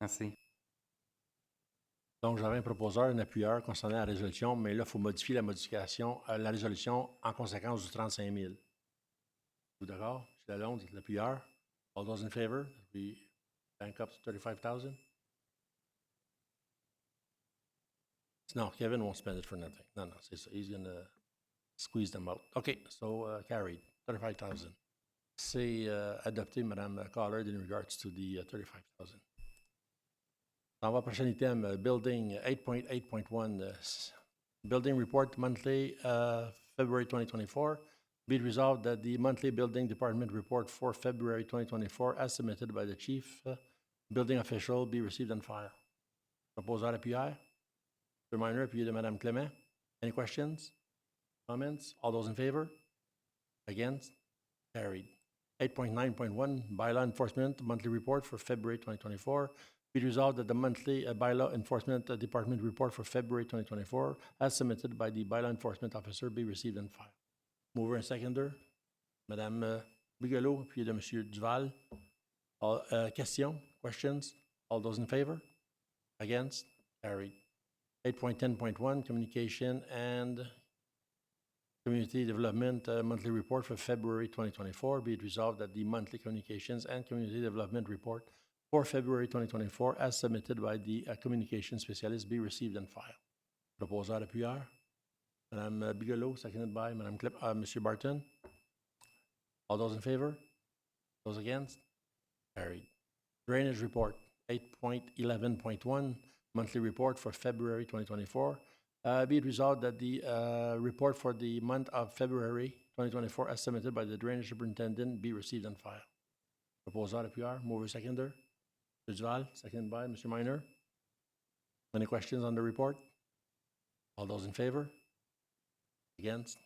merci. Donc, j'avais un proposeur, un appuyeur concernant la résolution, mais là, il faut modifier la résolution en conséquence du 35 000. Vous d'accord? M. Lalonde, l'appuyeur. All those in favor? We bank up to 35,000? No, Kevin won't spend it for nothing. No, c'est ça. He's going to squeeze them out. OK, so carried, 35,000. C'est adopté, Mme Collard, in regards to the 35,000. On va prochain item, building 8.8.1, building report monthly, February 2024. Be it resolved that the monthly building department report for February 2024, as submitted by the chief building official, be received and filed. Proposal appuyé. Reminder appuyé de Mme Clément. Any questions? Comments? All those in favor? Against? Carried. 8.9.1, bylaw enforcement monthly report for February 2024. Be it resolved that the monthly bylaw enforcement department report for February 2024, as submitted by the bylaw enforcement officer, be received and filed. Mover and seconder, Madame Bigelow, puis de Monsieur Duval. Questions? Questions? All those in favor? Against? Carried. 8.10.1, communication and community development monthly report for February 2024. Be it resolved that the monthly communications and community development report for February 2024, as submitted by the communication specialist, be received and filed. Proposal appuyeur. Madame Bigelow, seconded by Madame Monsieur Barton. All those in favor? Those against? Carried. Drainage report, 8.11.1, monthly report for February 2024. Be it resolved that the report for the month of February 2024, as submitted by the drainage superintendent, be received and filed. Proposal appuyeur. Mover seconder. Mr. Duval, seconded by Mr. Minor. Any questions on the report? All those in favor? Against?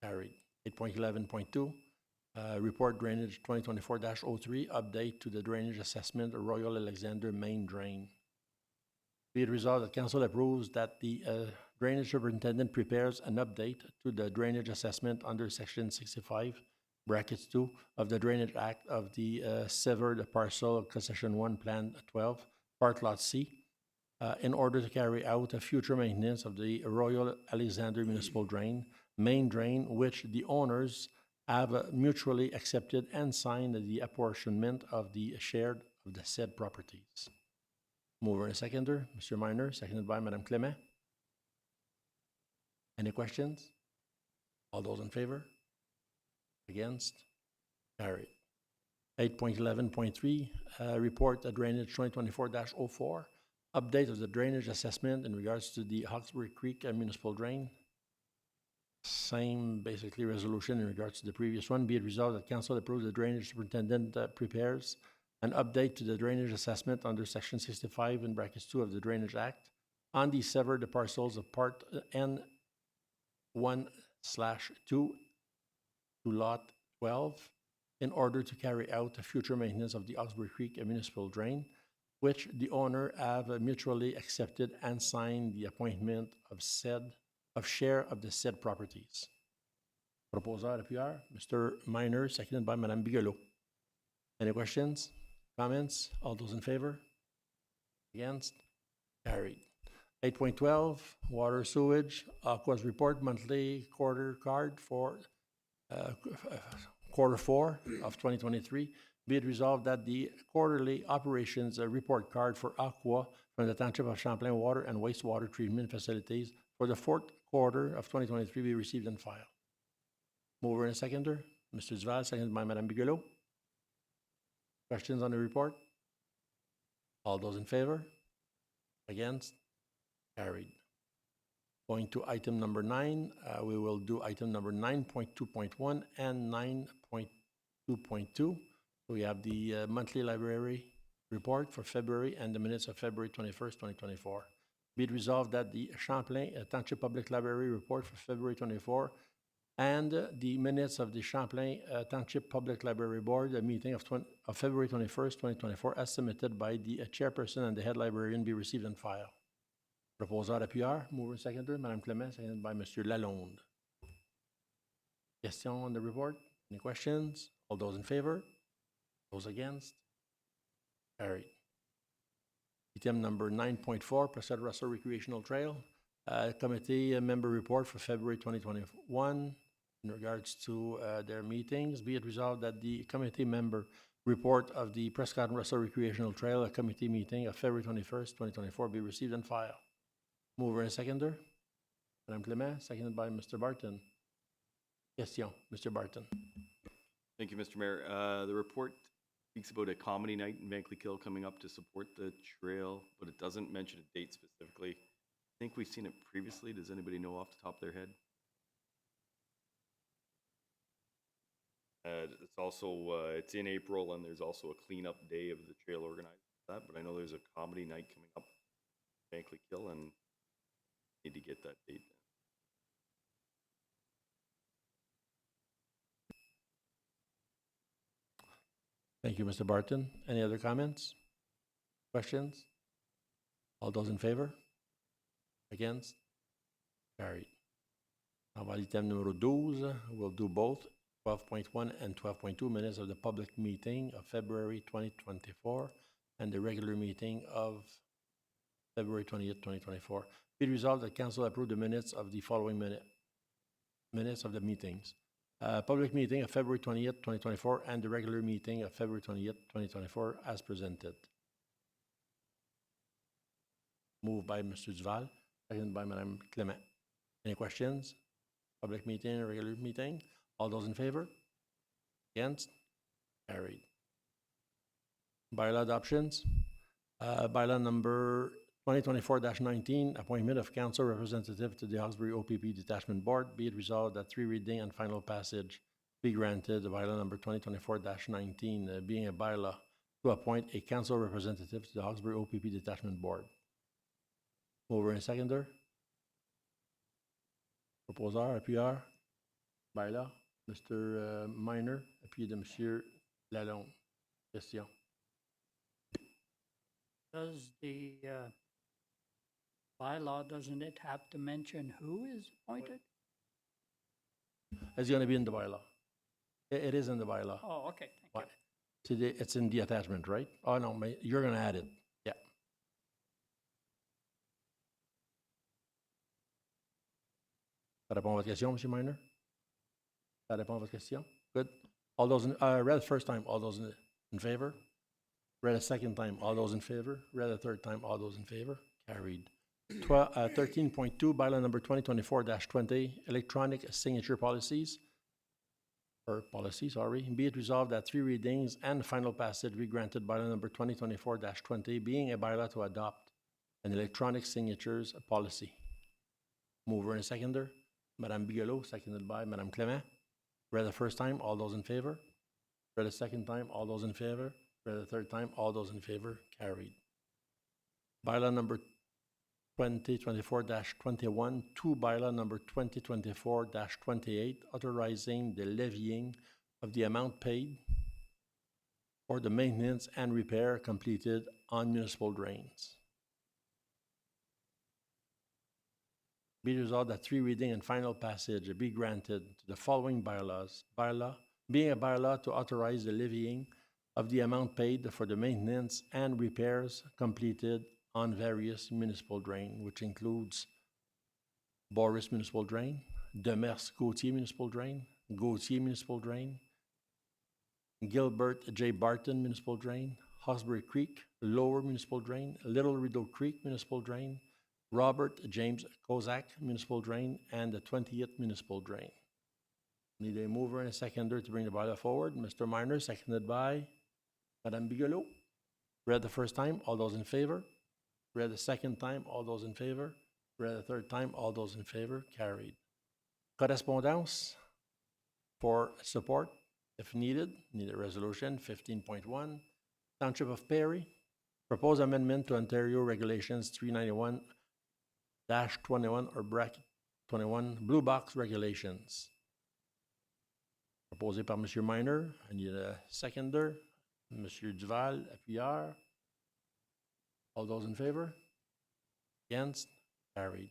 Carried. 8.11.2, report drainage 2024-03, update to the drainage assessment of Royal Alexander main drain. Be it resolved that council approves that the drainage superintendent prepares an update to the drainage assessment under section 65, brackets 2 of the Drainage Act of the severed parcel of concession 1 plan 12, part lot C, in order to carry out a future maintenance of the Royal Alexander Municipal Drain, main drain, which the owners have mutually accepted and signed the apportionment of the shared of the said properties. Mover and seconder, Mr. Minor, seconded by Madame Clément. Any questions? All those in favor? Against? Carried. 8.11.3, report drainage 2024-04, update of the drainage assessment in regards to the Hawkesbury Creek Municipal Drain. Same, basically, resolution in regards to the previous one. Be it resolved that council approves the drainage superintendent prepares an update to the drainage assessment under section 65 in brackets 2 of the Drainage Act on the severed parcels of part N1/2 to lot 12 in order to carry out a future maintenance of the Hawkesbury Creek Municipal Drain, which the owner have mutually accepted and signed the appointment of share of the said properties. Proposal appuyeur, Mr. Minor, seconded by Madame Bigelow. Any questions? Comments? All those in favor? Against? Carried. 8.12, water sewage, Aqua's report, monthly quarter card for quarter 4 of 2023. Be it resolved that the quarterly operations report card for Aqua from the Township of Champlain water and wastewater treatment facilities for the 4th quarter of 2023 be received and filed. Mover and seconder, Mr. Duval, seconded by Madame Bigelow. Questions on the report? All those in favor? Against? Carried. Going to item number 9, we will do item number 9.2.1 and 9.2.2. We have the monthly library report for February and the minutes of February 21st, 2024. Be it resolved that the Champlain Township Public Library report for February 24 and the minutes of the Champlain Township Public Library Board, a meeting of February 21st, 2024, as submitted by the chairperson and the head librarian, be received and filed. Proposeur appuyeur, mover seconder, Madame Clement, seconded by Monsieur Lalonde. Question on the report? Any questions? All those in favor? Those against? Carried. Item number 9.4, President Russell Recreational Trail. Committee member report for February 2021 in regards to their meetings. Be it resolved that the committee member report of the Prescott and Russell Recreational Trail, a committee meeting of February 21st, 2024, be received and filed. Mover and seconder. Madame Clement, seconded by Mr. Barton. Question, Mr. Barton. Thank you, Mr. Mayor. The report speaks about a comedy night in Vankleek coming up to support the trail, but it doesn't mention a date specifically. I think we've seen it previously. Does anybody know off the top of their head? It's also, it's in April, and there's also a cleanup day of the trail organized for that, but I know there's a comedy night coming up in Vankleek, and need to get that date. Thank you, Mr. Barton. Any other comments? Questions? All those in favor? Against? Carried. Now, about item numero 12, we'll do both 12.1 and 12.2 minutes of the public meeting of February 2024 and the regular meeting of February 20th, 2024. Be resolved that council approve the minutes of the following minutes of the meetings. Public meeting of February 20th, 2024 and the regular meeting of February 20th, 2024 as presented. Moved by Mr. Duval, seconded by Madame Clement. Any questions? Public meeting, regular meeting? All those in favor? Against? Carried. Bylaw adoptions. Bylaw number 2024-19, appointment of council representative to the Hawkesbury OPP Detachment Board. Be it resolved that three reading and final passage be granted. Bylaw number 2024-19 being a bylaw to appoint a council representative to the Hawkesbury OPP Detachment Board. Mover and seconder. Proposeur, appuyeur. Bylaw. Mr. Minor, appuyé de Monsieur Lalonde. Question. Does the bylaw, doesn't it have to mention who is appointed? It's going to be in the bylaw. It is in the bylaw. Oh, okay, thank What? Today, it's in the attachment, right? Oh, no, you're going to add it. Yeah. Ça répond à votre question, Monsieur Minor? Ça répond à votre question? Good. All those, read the first time, all those in favor? Read a second time, all those in favor? Read a third time, all those in favor? Carried. 13.2, bylaw number 2024-20, electronic signature policies. Or policy, sorry. Be it resolved that three readings and final passage be granted bylaw number 2024-20, being a bylaw to adopt an electronic signatures policy. Mover and seconder. Madame Bigelow, seconded by Madame Clement. Read the first time, all those in favor. Read the second time, all those in favor. Read the third time, all those in favor. Carried. Bylaw number 2024-21, bylaw number 2024-28, authorizing the levying of the amount paid for the maintenance and repair completed on municipal drains. Be resolved that three reading and final passage be granted to the following bylaws. Being a bylaw to authorize the levying of the amount paid for the maintenance and repairs completed on various municipal drain, which includes Boris Municipal Drain, Demers Gauthier Municipal Drain, Gauthier Municipal Drain, Gilbert J. Barton Municipal Drain, Hawkesbury Creek Lower Municipal Drain, Little Rideau Creek Municipal Drain, Robert James Kozak Municipal Drain, and the 20th Municipal Drain. Need a mover and a seconder to bring the bylaw forward. Mr. Minor, seconded by Madame Bigelow. Read the first time, all those in favor. Read the second time, all those in favor. Read the third time, all those in favor. Carried. Correspondence for support, if needed. Need a resolution, 15.1. Township of Perry. Proposed amendment to Ontario Regulations 391-21 or bracket 21 Blue Box Regulations. Proposé par M. Miner. I need a seconder. M. Duval, appuyeur. All those in favor? Against? Carried.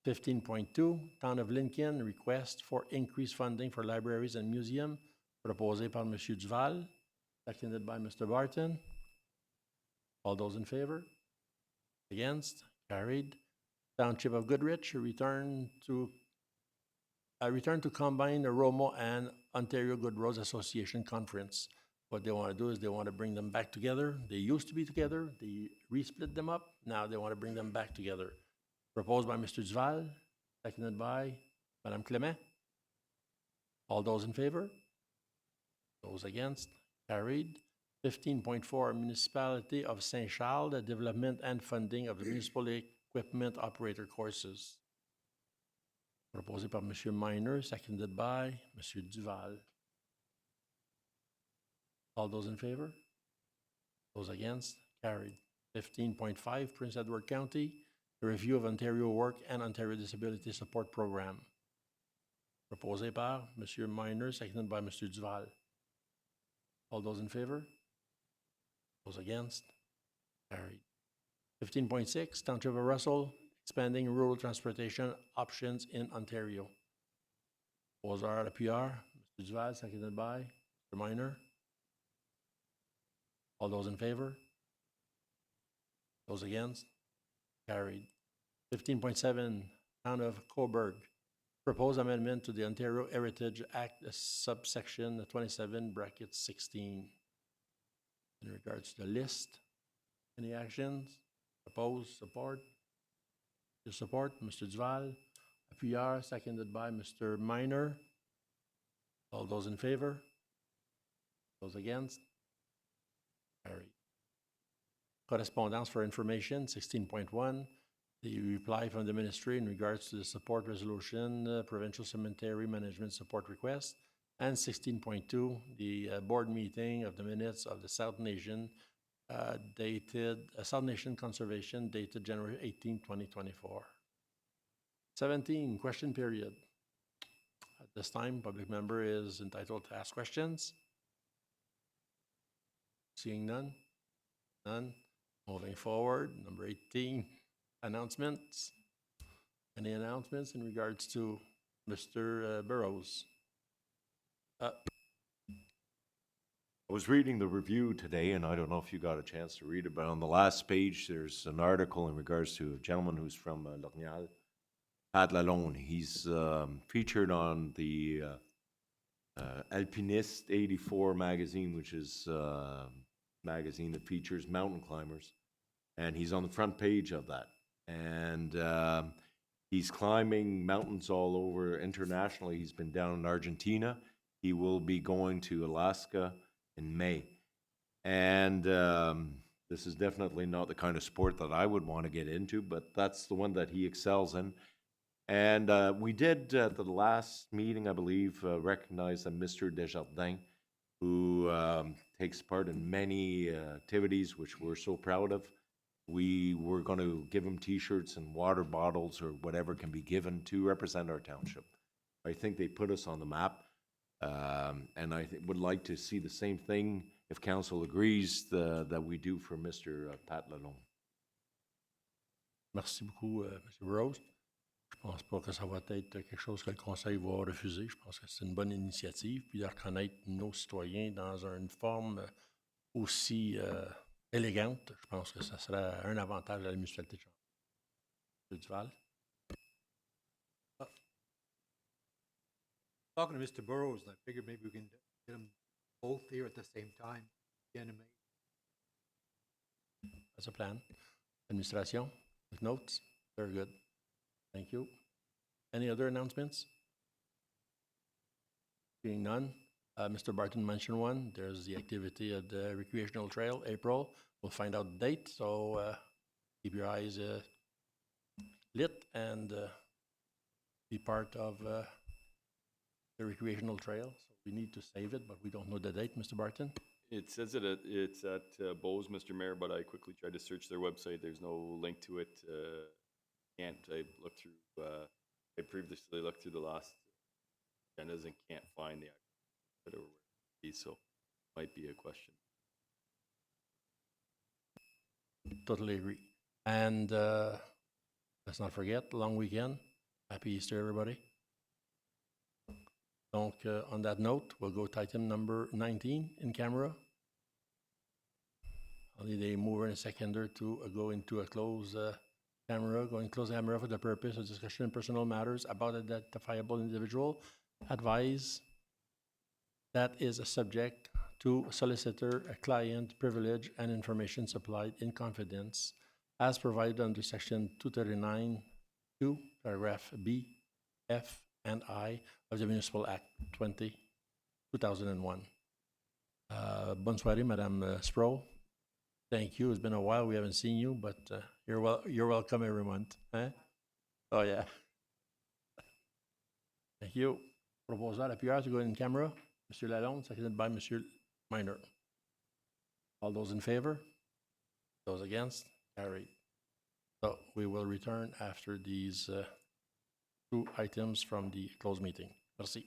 15.2, Town of Lincoln, request for increased funding for libraries and museum. Proposé par M. Duval, seconded by Mr. Barton. All those in favor? Against? Carried. Township of Goodrich, return to combine the Romo and Ontario Good Roads Association Conference. What they want to do is they want to bring them back together. They used to be together. They resplit them up. Now they want to bring them back together. Proposed by Mr. Duval, seconded by Madame Clement. All those in favor? Those against? Carried. 15.4, Municipality of Saint Charles, the development and funding of the municipal equipment operator courses. Proposé par M. Miner, seconded by M. Duval. All those in favor? Those against? Carried. 15.5, Prince Edward County, the review of Ontario Work and Ontario Disability Support Program. Proposé par M. Miner, seconded by Mr. Duval. All those in favor? Those against? Carried. 15.6, Township of Russell, expanding rural transportation options in Ontario. Proposé par l'appuyeur, Mr. Duval, seconded by Mr. Miner. All those in favor? Those against? Carried. 15.7, Town of Cobourg. Proposed amendment to the Ontario Heritage Act, subsection 27, bracket 16. In regards to the list, any actions? Opposed? Support? Your support, Mr. Duval. Appuyeur, seconded by Mr. Miner. All those in favor? Those against? Carried. Correspondence for information, 16.1. The reply from the ministry in regards to the support resolution, provincial cemetery management support request, and 16.2, the board meeting of the minutes of the South Nation South Nation Conservation dated January 18, 2024. 17, question period. At this time, public member is entitled to ask questions. Seeing none? None. Moving forward, number 18, announcements. Any announcements in regards to Mr. Burrows? I was reading the review today, and I don't know if you got a chance to read it, but on the last page, there's an article in regards to a gentleman who's from Lornial, Pat Lalonde. He's featured on the Alpinist 84 magazine, which is a magazine that features mountain climbers. And he's on the front page of that. And he's climbing mountains all over internationally. He's been down in Argentina. He will be going to Alaska in May. And this is definitely not the kind of sport that I would want to get into, but that's the one that he excels in. And we did, at the last meeting, I believe, recognize that Mr. Desjardins, who takes part in many activities, which we're so proud of. We were going to give him T-shirts and water bottles or whatever can be given to represent our township. I think they put us on the map, and I would like to see the same thing, if council agrees, that we do for Mr. Pat Lalonde. Merci beaucoup, M. Burrows. Je pense pas que ça va être quelque chose que le Conseil va refuser. Je pense que c'est une bonne initiative, puis de reconnaître nos citoyens dans une forme aussi élégante. Je pense que ça sera un avantage à la municipalité de Champlain. M. Duval. Talking to Mr. Burrows, I figured maybe we can get them both here at the same time. That's a plan. Administration, with notes. Very good. Thank you. Any other announcements? Being none. Mr. Barton mentioned one. There's the activity at the recreational trail, April. We'll find out the date, so keep your eyes lit and be part of the recreational trail. So we need to save it, but we don't know the date, Mr. Barton. It says that it's at Bose, Mr. Mayor, but I quickly tried to search their website. There's no link to it. I looked through, I previously looked through the last agendas and can't find the or so might be a question. Totally agree. And let's not forget, long weekend. Happy Easter, everybody. Donc, on that note, we'll go to item number 19 in camera. I'll need a mover and a seconder to go into a closed camera, go and close the camera for the purpose of discussion in personal matters about an identifiable individual. Advise that is a subject to solicitor, a client privilege, and information supplied in confidence as provided under section 239(2), paragraph B, F, and I of the Municipal Act 2001. Bonne soirée, Madame Sproul. Thank you. It's been a while. We haven't seen you, but you're welcome every month. Eh? Oh, yeah. Thank you. Proposal appuyeur to go in camera. Monsieur Lalonde, seconded by Monsieur Minor. All those in favor? Those against? Carried. So we will return after these two items from the closed meeting. Merci.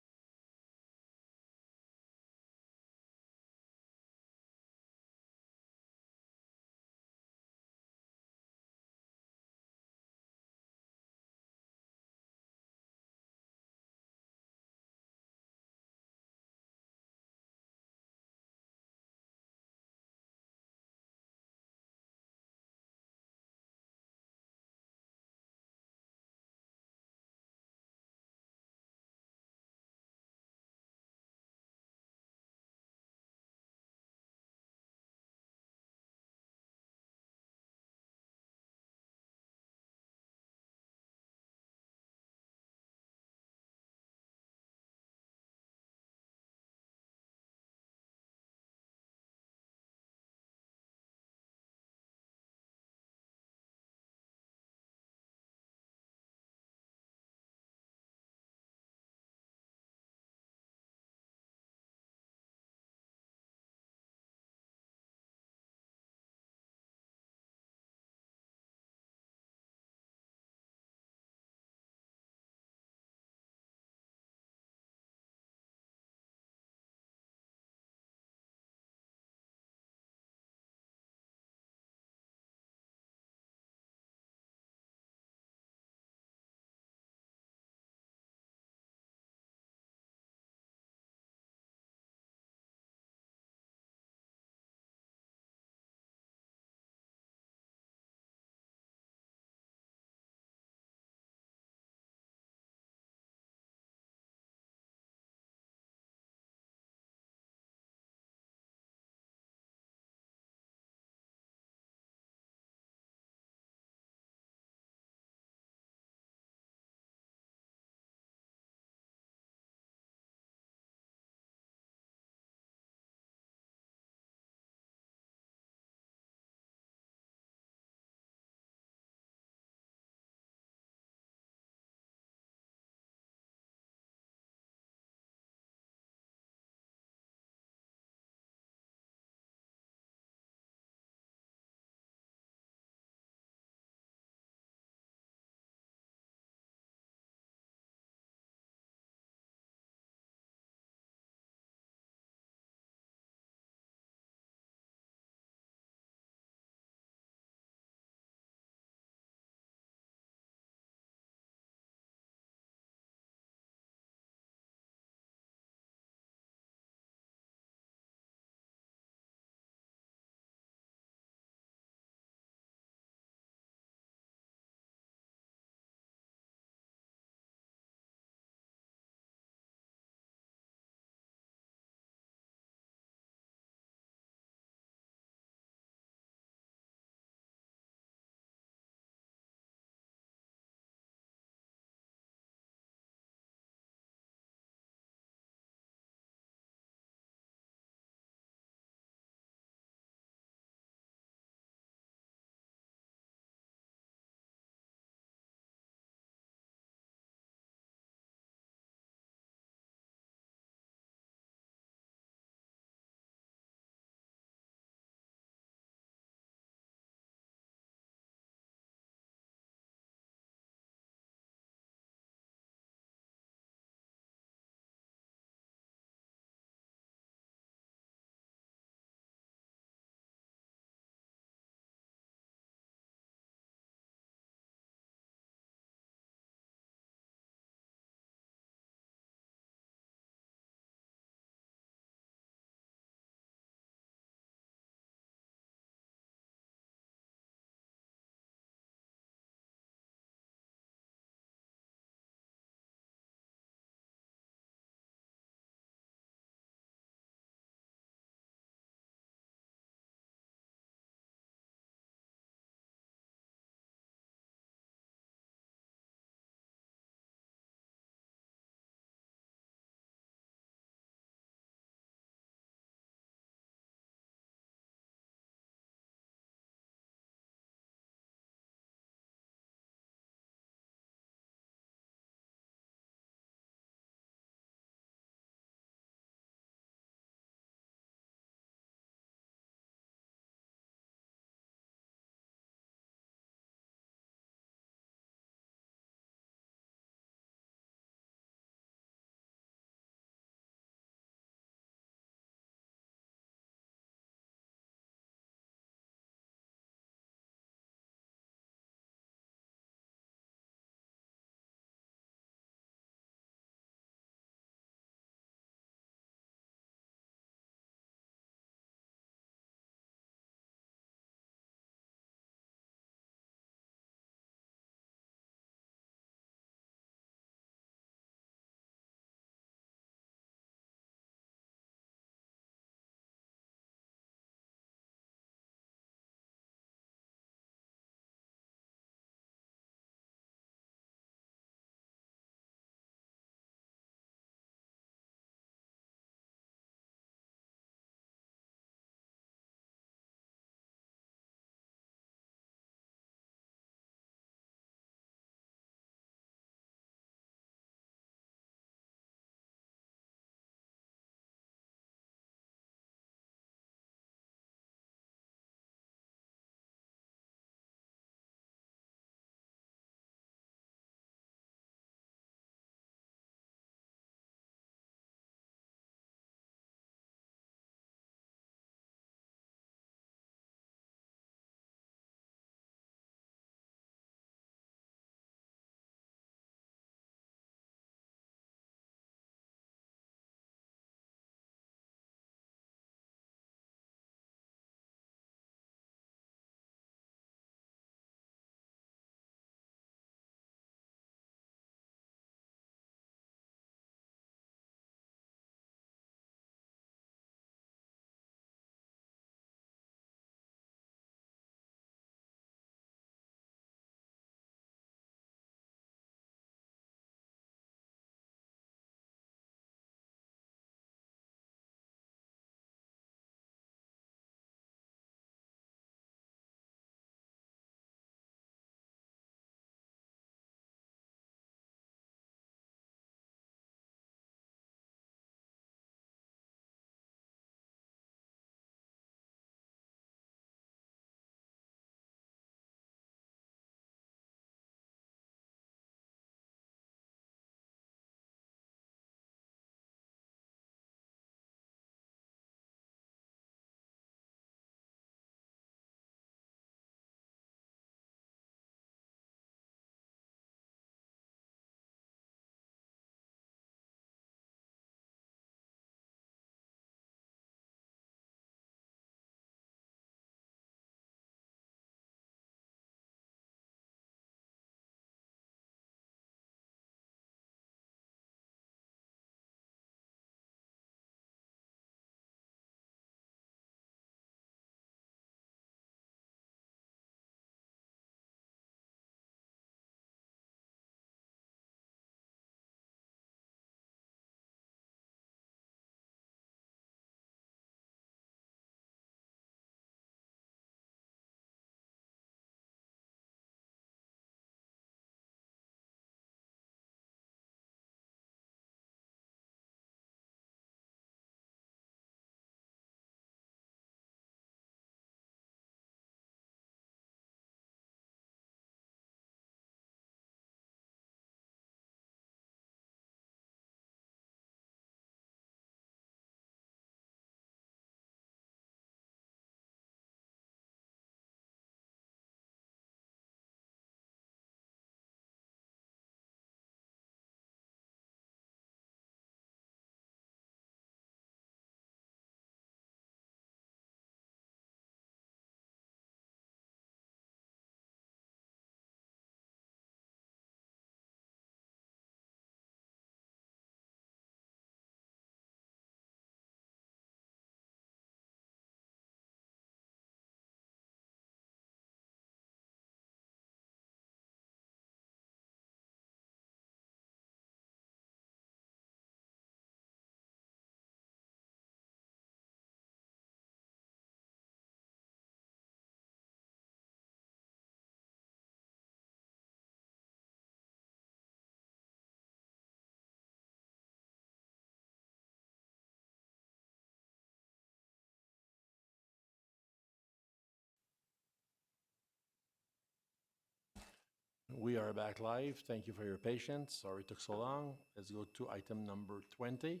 We are back live. Thank you for your patience. Sorry it took so long. Let's go to item number 20.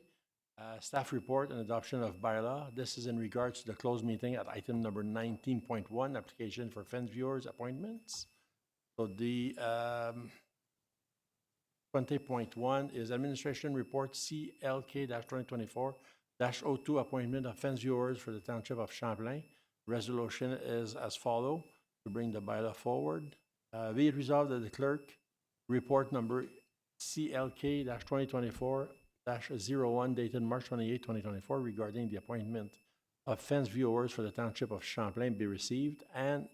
Staff report and adoption of bylaw. This is in regards to the closed meeting at item number 19.1, application for fence viewers appointments. So the 20.1 is administration report CLK-2024-02, appointment of fence viewers for the Township of Champlain. Resolution is as follow, to bring the bylaw forward. Be it resolved that the clerk report number CLK-2024-01 dated March 28, 2024 regarding the appointment of fence viewers for the Township of Champlain be received, and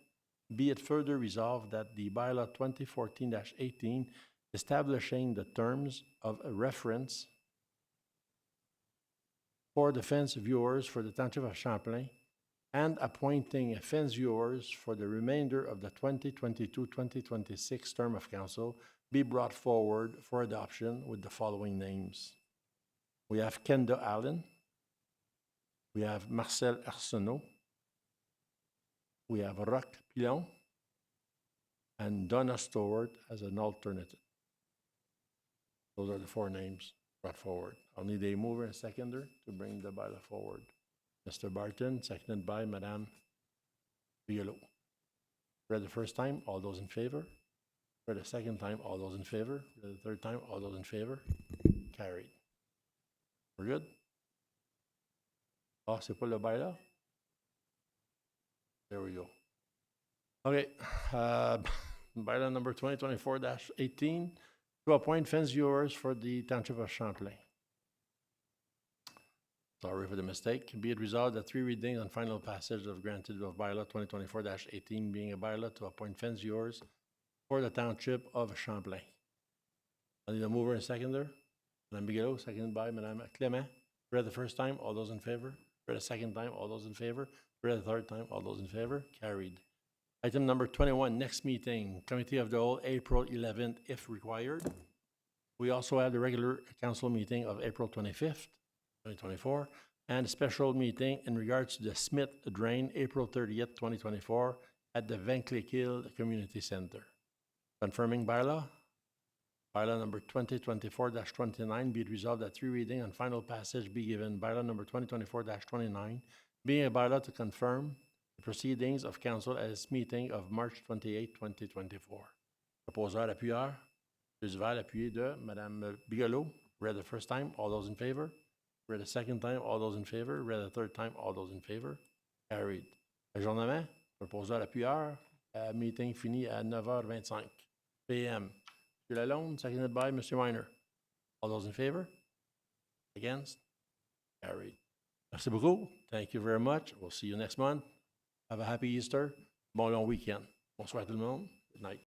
be it further resolved that the bylaw 2014-18 establishing the terms of reference for the fence viewers for the Township of Champlain and appointing fence viewers for the remainder of the 2022-2026 term of council be brought forward for adoption with the following names. We have Kenda Allen. We have Marcel Arsenault. We have Roch Pilon. And Donna Stewart as an alternative. Those are the four names brought forward. I'll need a mover and a seconder to bring the bylaw forward. Mr. Barton, seconded by Madame Bigelow. Read the first time, all those in favor. Read the second time, all those in favor. Read the third time, all those in favor. Carried. We're good? Ah, c'est pas le bylaw? There we go. Okay, bylaw number 2024-18, to appoint fence viewers for the Township of Champlain. Sorry for the mistake. Be it resolved that 3 readings and final passage of granted of bylaw 2024-18 being a bylaw to appoint fence viewers for the Township of Champlain. I need a mover and seconder. Madame Bigelow, seconded by Madame Clement. Read the first time, all those in favor. Read the second time, all those in favor. Read the third time, all those in favor. Carried. Item number 21, next meeting, Committee of the Whole, April 11th, if required. We also have the regular council meeting of April 25th. 2024, and a special meeting in regards to the Smith Drain, April 30th, 2024, at the Vankleekil Community Center. Confirming bylaw. Bylaw number 2024-29, be it resolved that 3 reading and final passage be given. Bylaw number 2024-29, being a bylaw to confirm the proceedings of council at its meeting of March 28, 2024. Proposeur appuyeur. Duval appuyé de Madame Bigelow. Read the first time, all those in favor. Read the second time, all those in favor. Read the third time, all those in favor. Carried. Ajournement. Proposeur appuyeur. Meeting fini à 9h25 p.m. M. Lalonde, seconded by Mr. Minor. All those in favor? Against? Carried. Merci beaucoup. Thank you very much. We'll see you next month. Have a happy Easter. Bon long week-end. Bonsoir tout le monde. Good night.